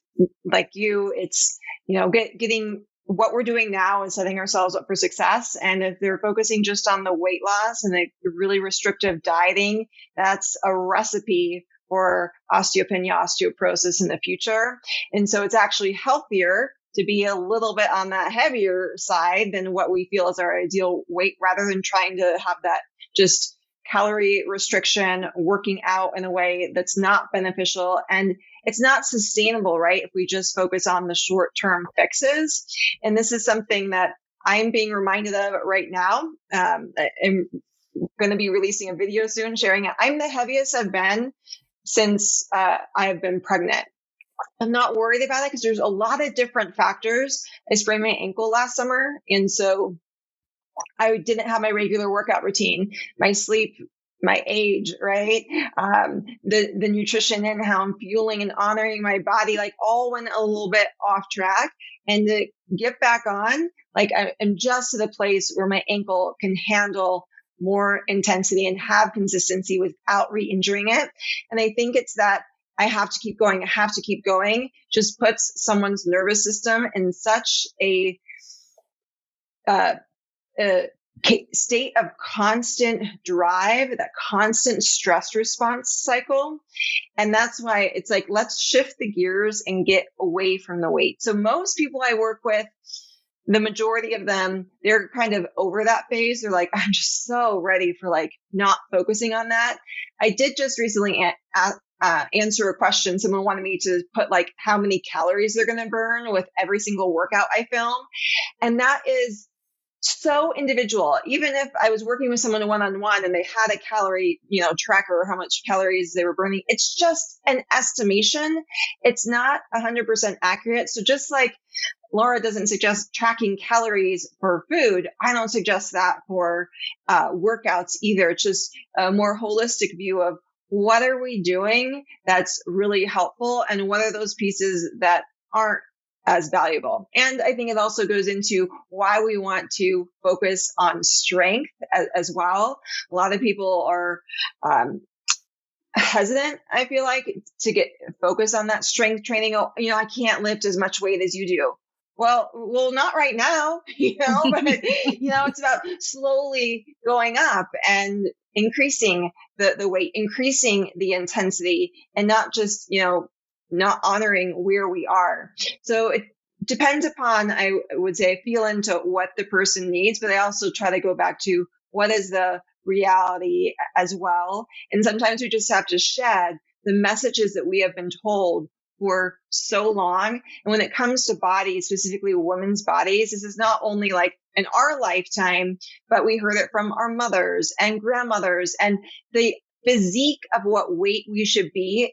Speaker 4: like you, it's, getting what we're doing now and setting ourselves up for success. And if they're focusing just on the weight loss and the really restrictive dieting, that's a recipe for osteopenia, osteoporosis in the future. And so it's actually healthier to be a little bit on that heavier side than what we feel is our ideal weight, rather than trying to have that just calorie restriction, working out in a way that's not beneficial. And it's not sustainable, right? If we just focus on the short-term fixes. And this is something that I'm being reminded of right now. I'm going to be releasing a video soon sharing it. I'm the heaviest I've been since I've been pregnant. I'm not worried about it because there's a lot of different factors. I sprained my ankle last summer, and so I didn't have my regular workout routine, my sleep, my age, right? The nutrition and how I'm fueling and honoring my body, like all went a little bit off track. And to get back on, like I'm just to the place where my ankle can handle more intensity and have consistency without re-injuring it. And I think it's that I have to keep going. I have to keep going. Just puts someone's nervous system in such a state of constant drive, that constant stress response cycle. And that's why it's like, let's shift the gears and get away from the weight. So most people I work with, the majority of them, they're kind of over that phase. They're like, I'm just so ready for like not focusing on that. I did just recently answer a question. Someone wanted me to put like how many calories they're going to burn with every single workout I film. And that is so individual. Even if I was working with someone one-on-one and they had a calorie, tracker, how much calories they were burning, it's just an estimation. It's not 100% accurate. So just like Laura doesn't suggest tracking calories for food, I don't suggest that for workouts either. It's just a more holistic view of what are we doing that's really helpful and what are those pieces that aren't as valuable. And I think it also goes into why we want to focus on strength as well. A lot of people are hesitant, I feel like, to get focused on that strength training. I can't lift as much weight as you do. Well, not right now, but it's about slowly going up and increasing the weight, increasing the intensity, and not just, not honoring where we are. So it depends upon, I would say, I feel into what the person needs, but I also try to go back to what is the reality as well. And sometimes we just have to shed the messages that we have been told for so long. And when it comes to bodies, specifically women's bodies, this is not only like in our lifetime, but we heard it from our mothers and grandmothers, and the physique of what weight we should be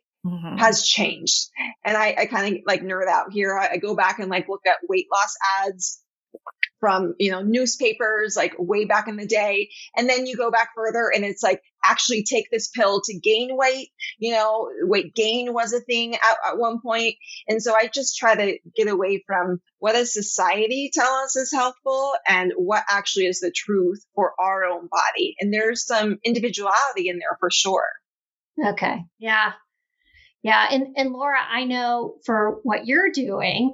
Speaker 4: has changed. And I kind of like nerd out here. I go back and like look at weight loss ads from, newspapers, like way back in the day. And then you go back further and it's like, actually take this pill to gain weight. Weight gain was a thing at one point. And so I just try to get away from what does society tell us is helpful and what actually is the truth for our own body. And there's some individuality in there for sure.
Speaker 2: Okay. Yeah. Yeah. And Laura, I know for what you're doing,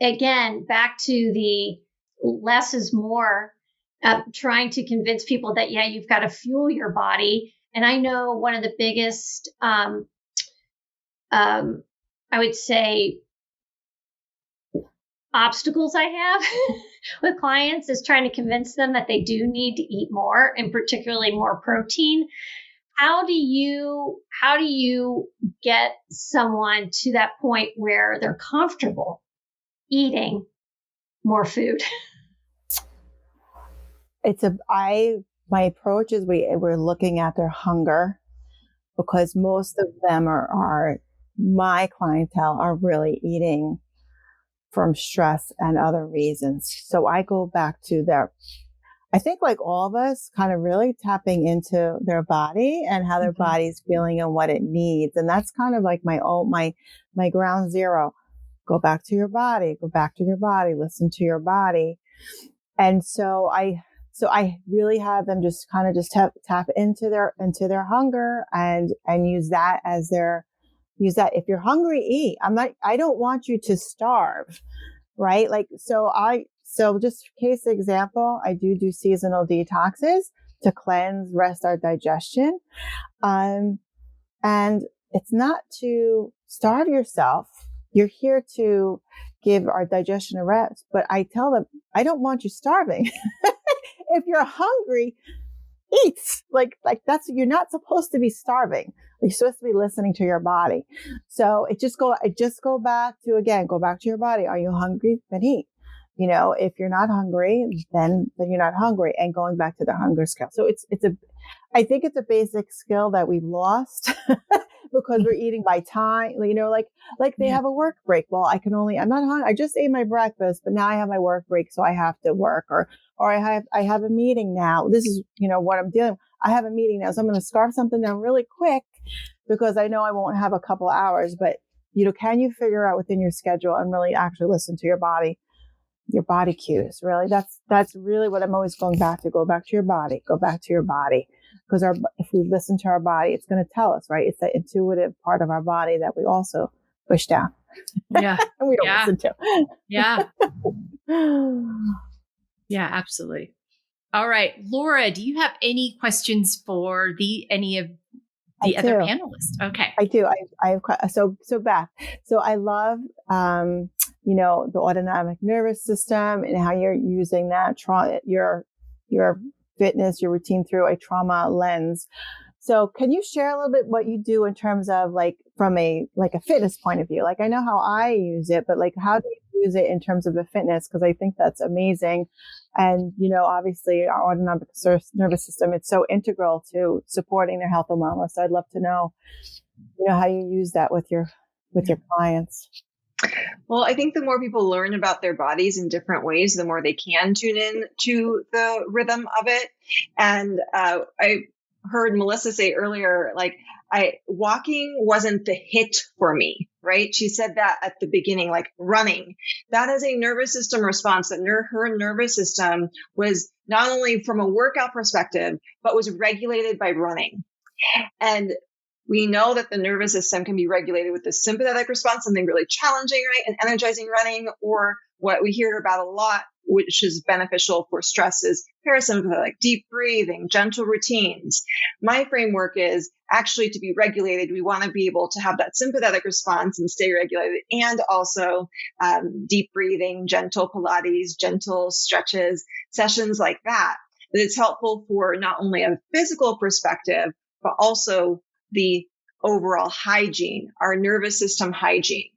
Speaker 2: again, back to the less is more, trying to convince people that, you've got to fuel your body. And I know one of the biggest, I would say, obstacles I have with clients is trying to convince them that they do need to eat more, and particularly more protein. How do you get someone to that point where they're comfortable eating more food?
Speaker 3: My approach is we're looking at their hunger, because most of them are my clientele are really eating from stress and other reasons. So I go back to I think like all of us, kind of really tapping into their body and how their body's feeling and what it needs. And that's kind of like my ground zero. Go back to your body, listen to your body. And so I really have them just kind of just tap into their hunger and use that. If you're hungry, eat. I don't want you to starve, right? So just case example, I do seasonal detoxes to cleanse, rest our digestion. And it's not to starve yourself. You're here to give our digestion a rest. But I tell them, I don't want you starving. If you're hungry, eat. Like you're not supposed to be starving. You're supposed to be listening to your body. So go back to your body. Are you hungry? Then eat. If you're not hungry, then you're not hungry, and going back to the hunger skill. So I think it's a basic skill that we've lost because we're eating by time, like they have a work break. Well, I'm not hungry. I just ate my breakfast, but now I have my work break. So I have to work, or I have a meeting now. This is, what I'm doing. I have a meeting now. So I'm going to scarf something down really quick because I know I won't have a couple hours, but can you figure out within your schedule and really actually listen to your body cues? Really, that's really what I'm always going back to. Go back to your body. Because if we listen to our body, it's going to tell us, right? It's the intuitive part of our body that we also push down.
Speaker 1: Yeah.
Speaker 3: And we don't listen to.
Speaker 1: Yeah. Yeah, absolutely. All right. Laura, do you have any questions for any of the other panelists? Okay.
Speaker 3: I do. I have, so Beth, so I love, the autonomic nervous system and how you're using that your fitness, your routine through a trauma lens. So can you share a little bit what you do in terms of from a fitness point of view? I know how I use it, but how do you use it in terms of the fitness? Because I think that's amazing. And, obviously our autonomic nervous system, it's so integral to supporting their health and wellness. So I'd love to know, how you use that with your clients.
Speaker 4: Well, I think the more people learn about their bodies in different ways, the more they can tune in to the rhythm of it. And I heard Melissa say earlier, walking wasn't the hit for me, right? She said that at the beginning, running. That is a nervous system response that her nervous system was not only from a workout perspective, but was regulated by running. And we know that the nervous system can be regulated with the sympathetic response, something really challenging, right? And energizing running, or what we hear about a lot, which is beneficial for stress, is parasympathetic, deep breathing, gentle routines. My framework is actually to be regulated. We want to be able to have that sympathetic response and stay regulated, and also deep breathing, gentle Pilates, gentle stretches, sessions like that. That it's helpful for not only a physical perspective, but also the overall hygiene, our nervous system hygiene.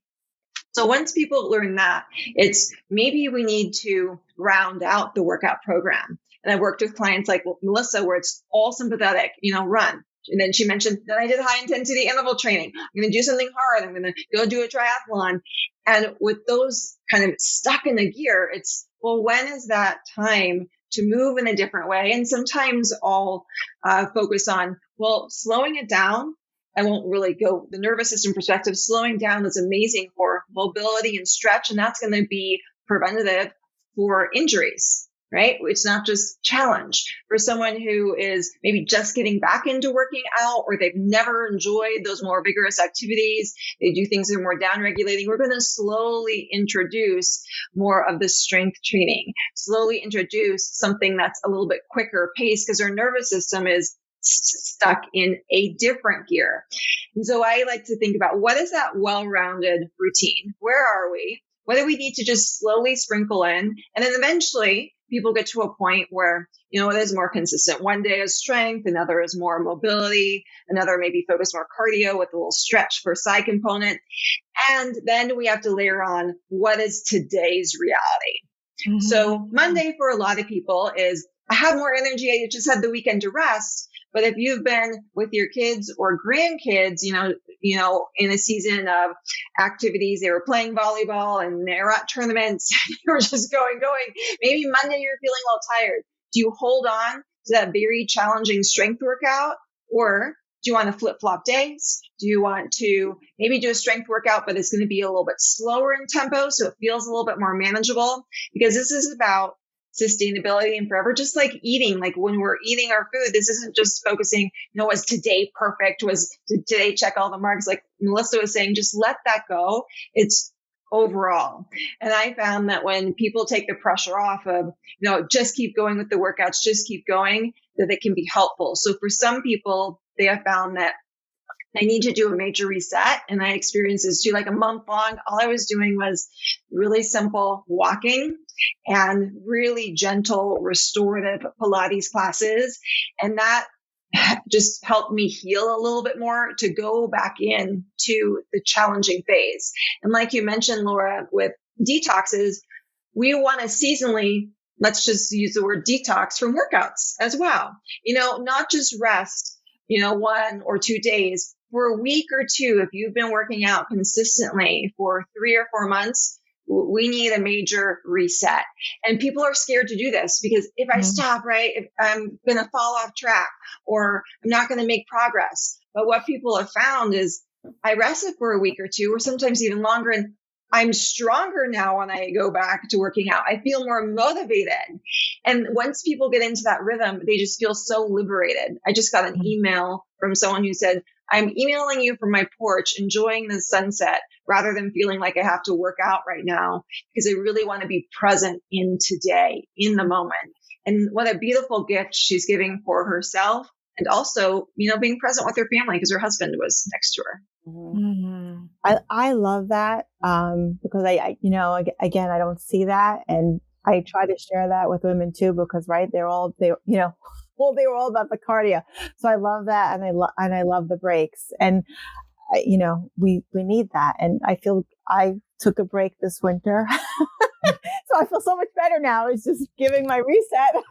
Speaker 4: So once people learn that, it's maybe we need to round out the workout program. And I worked with clients like Melissa, where it's all sympathetic, run. And then she mentioned that I did high intensity interval training. I'm going to do something hard. I'm going to go do a triathlon. And with those kind of stuck in the gear, it's, well, when is that time to move in a different way? And sometimes I'll focus on, slowing it down. I won't really go the nervous system perspective. Slowing down is amazing for mobility and stretch, and that's going to be preventative for injuries, right? It's not just challenge. For someone who is maybe just getting back into working out, or they've never enjoyed those more vigorous activities, they do things that are more down-regulating, we're going to slowly introduce more of the strength training, slowly introduce something that's a little bit quicker pace, because our nervous system is stuck in a different gear. And so I like to think about, what is that well-rounded routine? Where are we? What do we need to just slowly sprinkle in? And then eventually people get to a point where, it is more consistent. One day is strength, another is more mobility, another maybe focus more cardio with a little stretch for side component. And then we have to layer on, what is today's reality? So Monday for a lot of people is, I have more energy. I just had the weekend to rest. But if you've been with your kids or grandkids, in a season of activities, they were playing volleyball and they're at tournaments, you were just going. Maybe Monday you're feeling a little tired. Do you hold on to that very challenging strength workout, or do you want to flip-flop days? Do you want to maybe do a strength workout, but it's going to be a little bit slower in tempo so it feels a little bit more manageable? Because this is about sustainability and forever, just like eating. Like when we're eating our food, this isn't just focusing, was today perfect? Did today check all the marks? Like Melissa was saying, just let that go. It's overall. And I found that when people take the pressure off of, just keep going with the workouts, just keep going, that it can be helpful. So for some people, they have found that I need to do a major reset. And I experienced this too, like a month long. All I was doing was really simple walking and really gentle restorative Pilates classes. And that just helped me heal a little bit more to go back in to the challenging phase. And like you mentioned, Laura, with detoxes, we want to seasonally, let's just use the word detox from workouts as well. Not just rest, 1 or 2 days. For a week or two, if you've been working out consistently for 3 or 4 months, we need a major reset. And people are scared to do this because if I stop, right, if I'm going to fall off track or I'm not going to make progress. But what people have found is I rested for a week or two or sometimes even longer, and I'm stronger now when I go back to working out. I feel more motivated. And once people get into that rhythm, they just feel so liberated. I just got an email from someone who said, I'm emailing you from my porch, enjoying the sunset rather than feeling like I have to work out right now, because I really want to be present in today, in the moment. And what a beautiful gift she's giving for herself. And also, being present with her family because her husband was next to her.
Speaker 3: Mm-hmm. I love that because I again, I don't see that. And I try to share that with women too, because they were all about the cardio. So I love that. And I love the breaks, and we need that. And I feel I took a break this winter. So I feel so much better now. It's just giving my reset.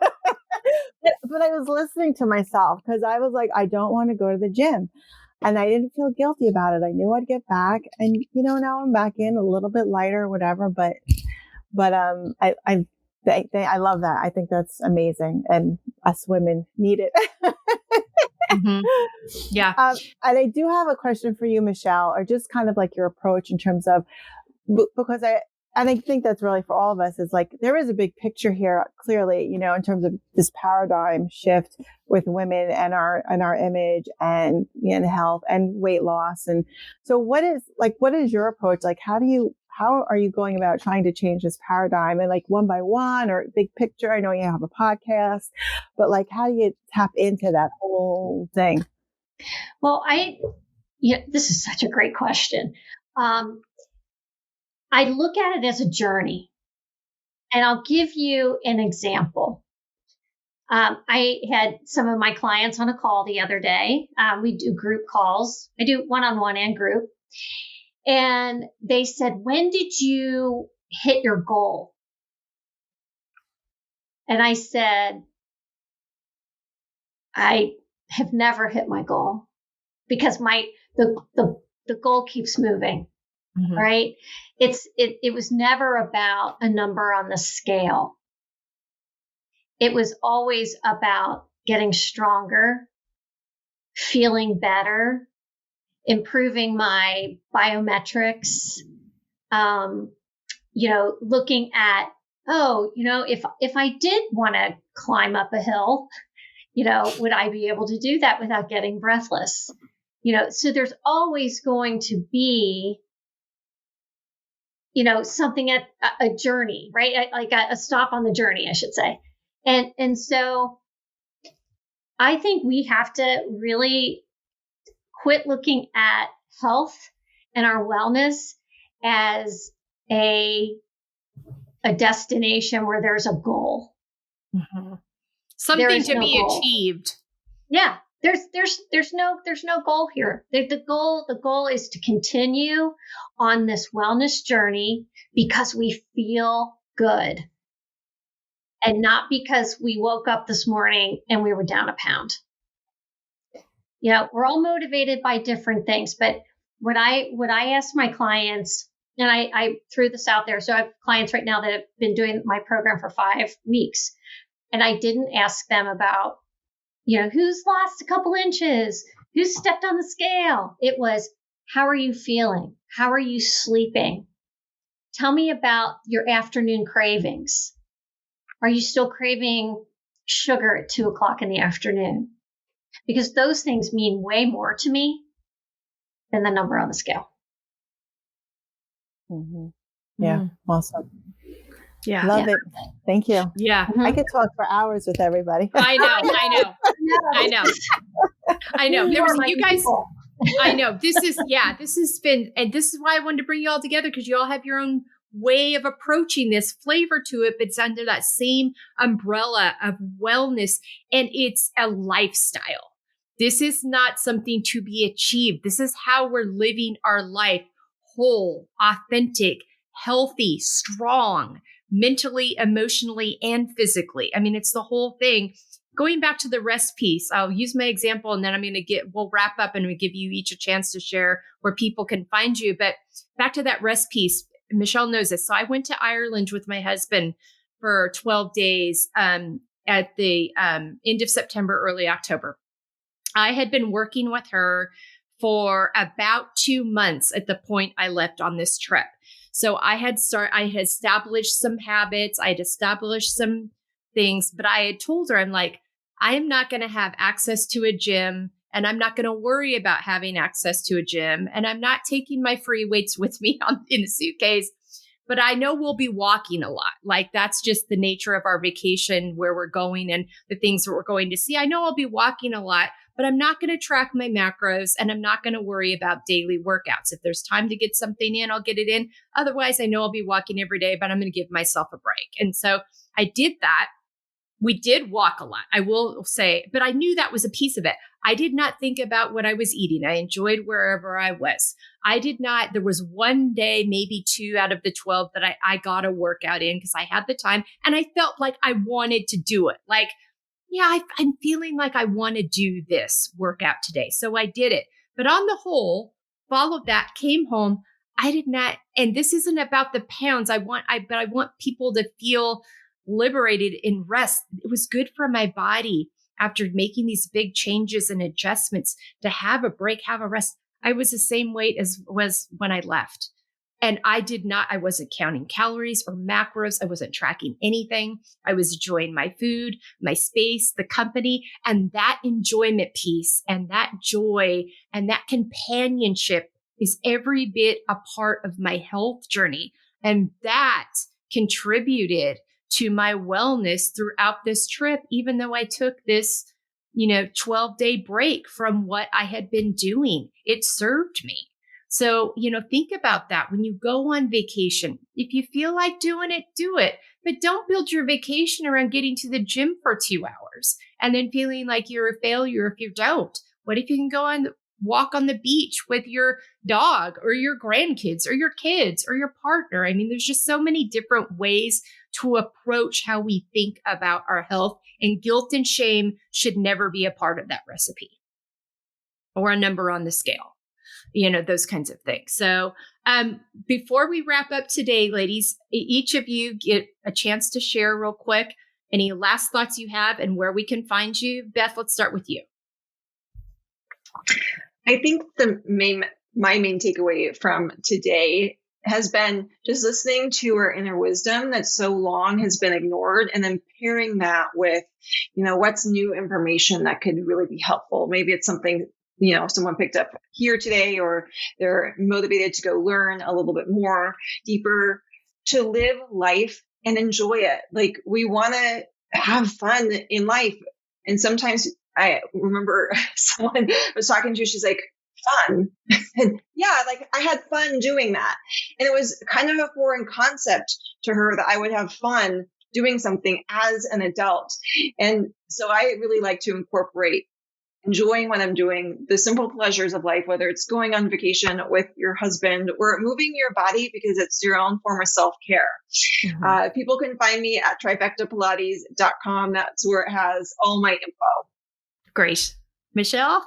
Speaker 3: but I was listening to myself because I was like, I don't want to go to the gym. And I didn't feel guilty about it. I knew I'd get back. And, now I'm back in a little bit lighter or whatever. But I love that. I think that's amazing. And us women need it.
Speaker 1: Mm-hmm. Yeah.
Speaker 3: And I do have a question for you, Michelle, or just kind of like your approach in terms of, because I think that's really for all of us, is like, there is a big picture here, clearly, in terms of this paradigm shift with women and our image and health and weight loss. And so what is your approach? Like, how are you going about trying to change this paradigm, and like one by one or big picture? I know you have a podcast, but like, how do you tap into that whole thing?
Speaker 2: Well, this is such a great question. I look at it as a journey, and I'll give you an example. I had some of my clients on a call the other day. We do group calls. I do one-on-one and group. And they said, when did you hit your goal? And I said, I have never hit my goal because the goal keeps moving. Mm-hmm. Right? It was never about a number on the scale. It was always about getting stronger, feeling better, improving my biometrics, looking at, if I did want to climb up a hill, would I be able to do that without getting breathless? So there's always going to be something at a journey, right? Like a stop on the journey, I should say. And so I think we have to really quit looking at health and our wellness as a destination where there's a goal.
Speaker 1: Mm-hmm. Something to be achieved.
Speaker 2: Yeah. There's no goal here. The goal is to continue on this wellness journey because we feel good. and not because we woke up this morning and we were down a pound. We're all motivated by different things, but what I ask my clients, and I threw this out there. So I have clients right now that have been doing my program for 5 weeks, and I didn't ask them about, who's lost a couple inches, who stepped on the scale. It was, how are you feeling? How are you sleeping? Tell me about your afternoon cravings. Are you still craving sugar at 2:00 in the afternoon? Because those things mean way more to me than the number on the scale.
Speaker 3: Mm-hmm. Yeah. Mm-hmm. Awesome.
Speaker 1: Yeah.
Speaker 3: Love it. Thank you.
Speaker 1: Yeah.
Speaker 3: Mm-hmm. I could talk for hours with everybody.
Speaker 1: I know. There was you guys. I know. This has been, and this is why I wanted to bring you all together, because you all have your own way of approaching this flavor to it, but it's under that same umbrella of wellness, and it's a lifestyle. This is not something to be achieved. This is how we're living our life: whole, authentic, healthy, strong, mentally, emotionally, and physically. I mean, it's the whole thing. Going back to the rest piece, I'll use my example, and then we'll wrap up and we give you each a chance to share where people can find you. But back to that rest piece, Michelle knows this. So I went to Ireland with my husband for 12 days at the end of September, early October. I had been working with her for about 2 months at the point I left on this trip. So I had established some habits. I had established some things, but I had told her, I'm like, I am not going to have access to a gym, and I'm not going to worry about having access to a gym, and I'm not taking my free weights with me in a suitcase, but I know we'll be walking a lot. Like, that's just the nature of our vacation, where we're going and the things that we're going to see. I know I'll be walking a lot, but I'm not going to track my macros, and I'm not going to worry about daily workouts. If there's time to get something in, I'll get it in. Otherwise, I know I'll be walking every day, but I'm going to give myself a break. And so I did that. We did walk a lot, I will say, but I knew that was a piece of it. I did not think about what I was eating. I enjoyed wherever I was. There was one day, maybe 2 out of the 12 that I got a workout in because I had the time and I felt like I wanted to do it. Like, yeah, I'm feeling like I want to do this workout today. So I did it. But on the whole, followed that, came home. I did not, and this isn't about the pounds. But I want people to feel liberated in rest. It was good for my body after making these big changes and adjustments to have a break, have a rest. I was the same weight as was when I left. And I wasn't counting calories or macros. I wasn't tracking anything. I was enjoying my food, my space, the company, and that enjoyment piece and that joy and that companionship is every bit a part of my health journey. And that contributed to my wellness throughout this trip, even though I took this, 12-day break from what I had been doing. It served me. So, think about that when you go on vacation. If you feel like doing it, do it. But don't build your vacation around getting to the gym for 2 hours and then feeling like you're a failure if you don't. What if you can go on walk on the beach with your dog or your grandkids or your kids or your partner? I mean, there's just so many different ways to approach how we think about our health, and guilt and shame should never be a part of that recipe or a number on the scale, those kinds of things. So before we wrap up today, ladies, each of you get a chance to share real quick any last thoughts you have and where we can find you. Beth, let's start with you.
Speaker 4: I think my main takeaway from today has been just listening to our inner wisdom that so long has been ignored, and then pairing that with, what's new information that could really be helpful. Maybe it's something, someone picked up here today, or they're motivated to go learn a little bit more deeper, to live life and enjoy it. Like, we want to have fun in life. And sometimes I remember someone was talking to, she's like, fun. And yeah, like I had fun doing that. And it was kind of a foreign concept to her that I would have fun doing something as an adult. And so I really like to incorporate enjoying what I'm doing, the simple pleasures of life, whether it's going on vacation with your husband or moving your body because it's your own form of self-care.
Speaker 1: Mm-hmm.
Speaker 4: People can find me at trifectapilates.com. That's where it has all my info.
Speaker 1: Great. Michelle?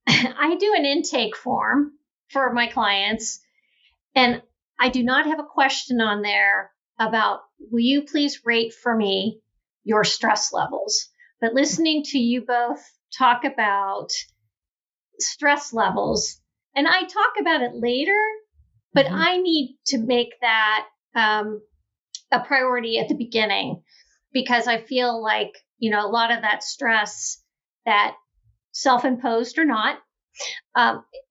Speaker 2: I do an intake form for my clients, and I do not have a question on there about, will you please rate for me your stress levels? But listening to you both talk about stress levels, and I talk about it later, but I need to make that a priority at the beginning, because I feel like, a lot of that stress, that self-imposed or not,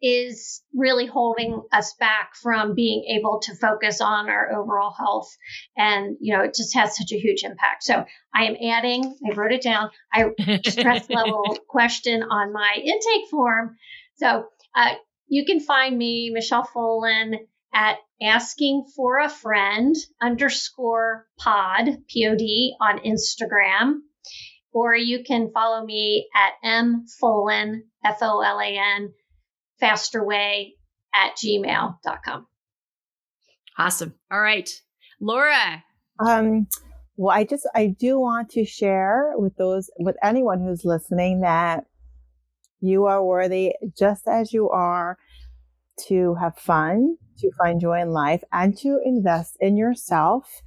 Speaker 2: is really holding us back from being able to focus on our overall health. And, it just has such a huge impact. So I am adding, I wrote it down, stress level question on my intake form. So you can find me, Michelle Folan, at askingforafriend_pod, POD, on Instagram. Or you can follow me at mfolan, FOLAN, fasterway @gmail.com.
Speaker 1: Awesome. All right. Laura.
Speaker 3: Well, I do want to share with anyone who's listening that you are worthy just as you are, to have fun, to find joy in life, and to invest in yourself.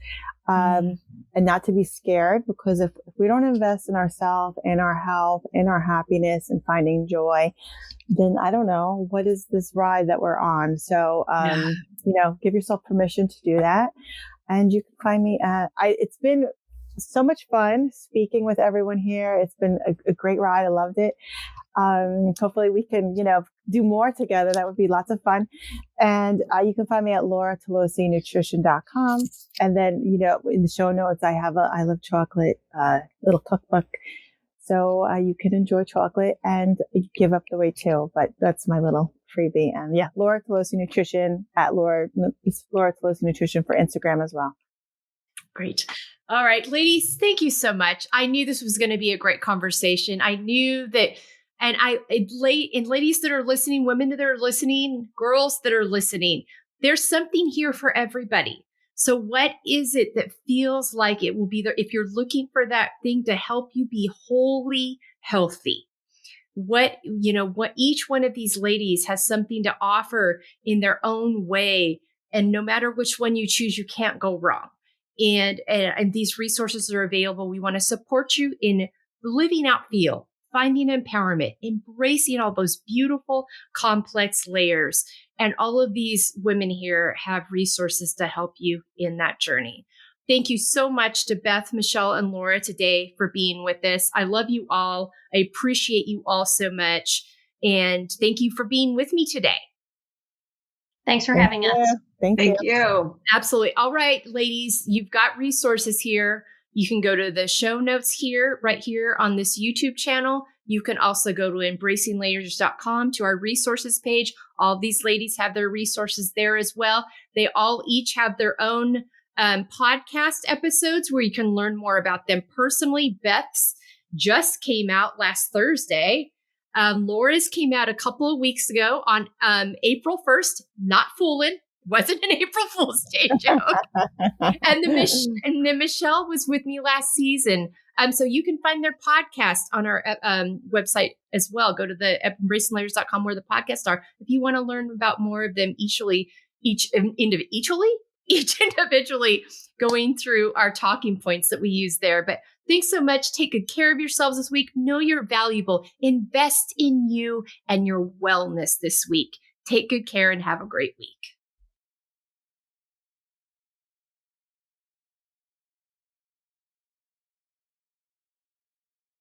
Speaker 3: And not to be scared, because if we don't invest in ourselves, in our health, in our happiness, and finding joy, then I don't know, what is this ride that we're on? So, give yourself permission to do that. And you can find me it's been so much fun speaking with everyone here. It's been a great ride. I loved it. Hopefully we can, do more together. That would be lots of fun. And you can find me at lauratolosi.nutrition.com. And then, in the show notes, I have a I Love Chocolate little cookbook. So you can enjoy chocolate and give up the weight too. But that's my little freebie. And Laura Tolosi Nutrition at Laura Tolosi Nutrition for Instagram as well.
Speaker 1: Great. All right, ladies, thank you so much. I knew this was going to be a great conversation. I knew that. And ladies that are listening, women that are listening, girls that are listening, there's something here for everybody. So what is it that feels like it will be there if you're looking for that thing to help you be wholly healthy? What each one of these ladies has something to offer in their own way. And no matter which one you choose, you can't go wrong. And these resources are available. We want to support you in living out F.E.E.L, finding empowerment, embracing all those beautiful, complex layers. And all of these women here have resources to help you in that journey. Thank you so much to Beth, Michelle, and Laura today for being with us. I love you all. I appreciate you all so much. And thank you for being with me today.
Speaker 2: Thanks for having us.
Speaker 3: Thank you.
Speaker 1: Absolutely. All right, ladies, you've got resources here. You can go to the show notes here, right here on this YouTube channel. You can also go to embracinglayers.com to our resources page. All of these ladies have their resources there as well. They all each have their own podcast episodes where you can learn more about them personally. Beth's just came out last Thursday. Laura's came out a couple of weeks ago on April 1st. Not fooling. Wasn't an April Fool's Day joke. and then Michelle was with me last season. So you can find their podcast on our website as well. Go to the embracinglayers.com where the podcasts are. If you want to learn about more of them each individually going through our talking points that we use there. But thanks so much. Take good care of yourselves this week. Know you're valuable. Invest in you and your wellness this week. Take good care and have a great week.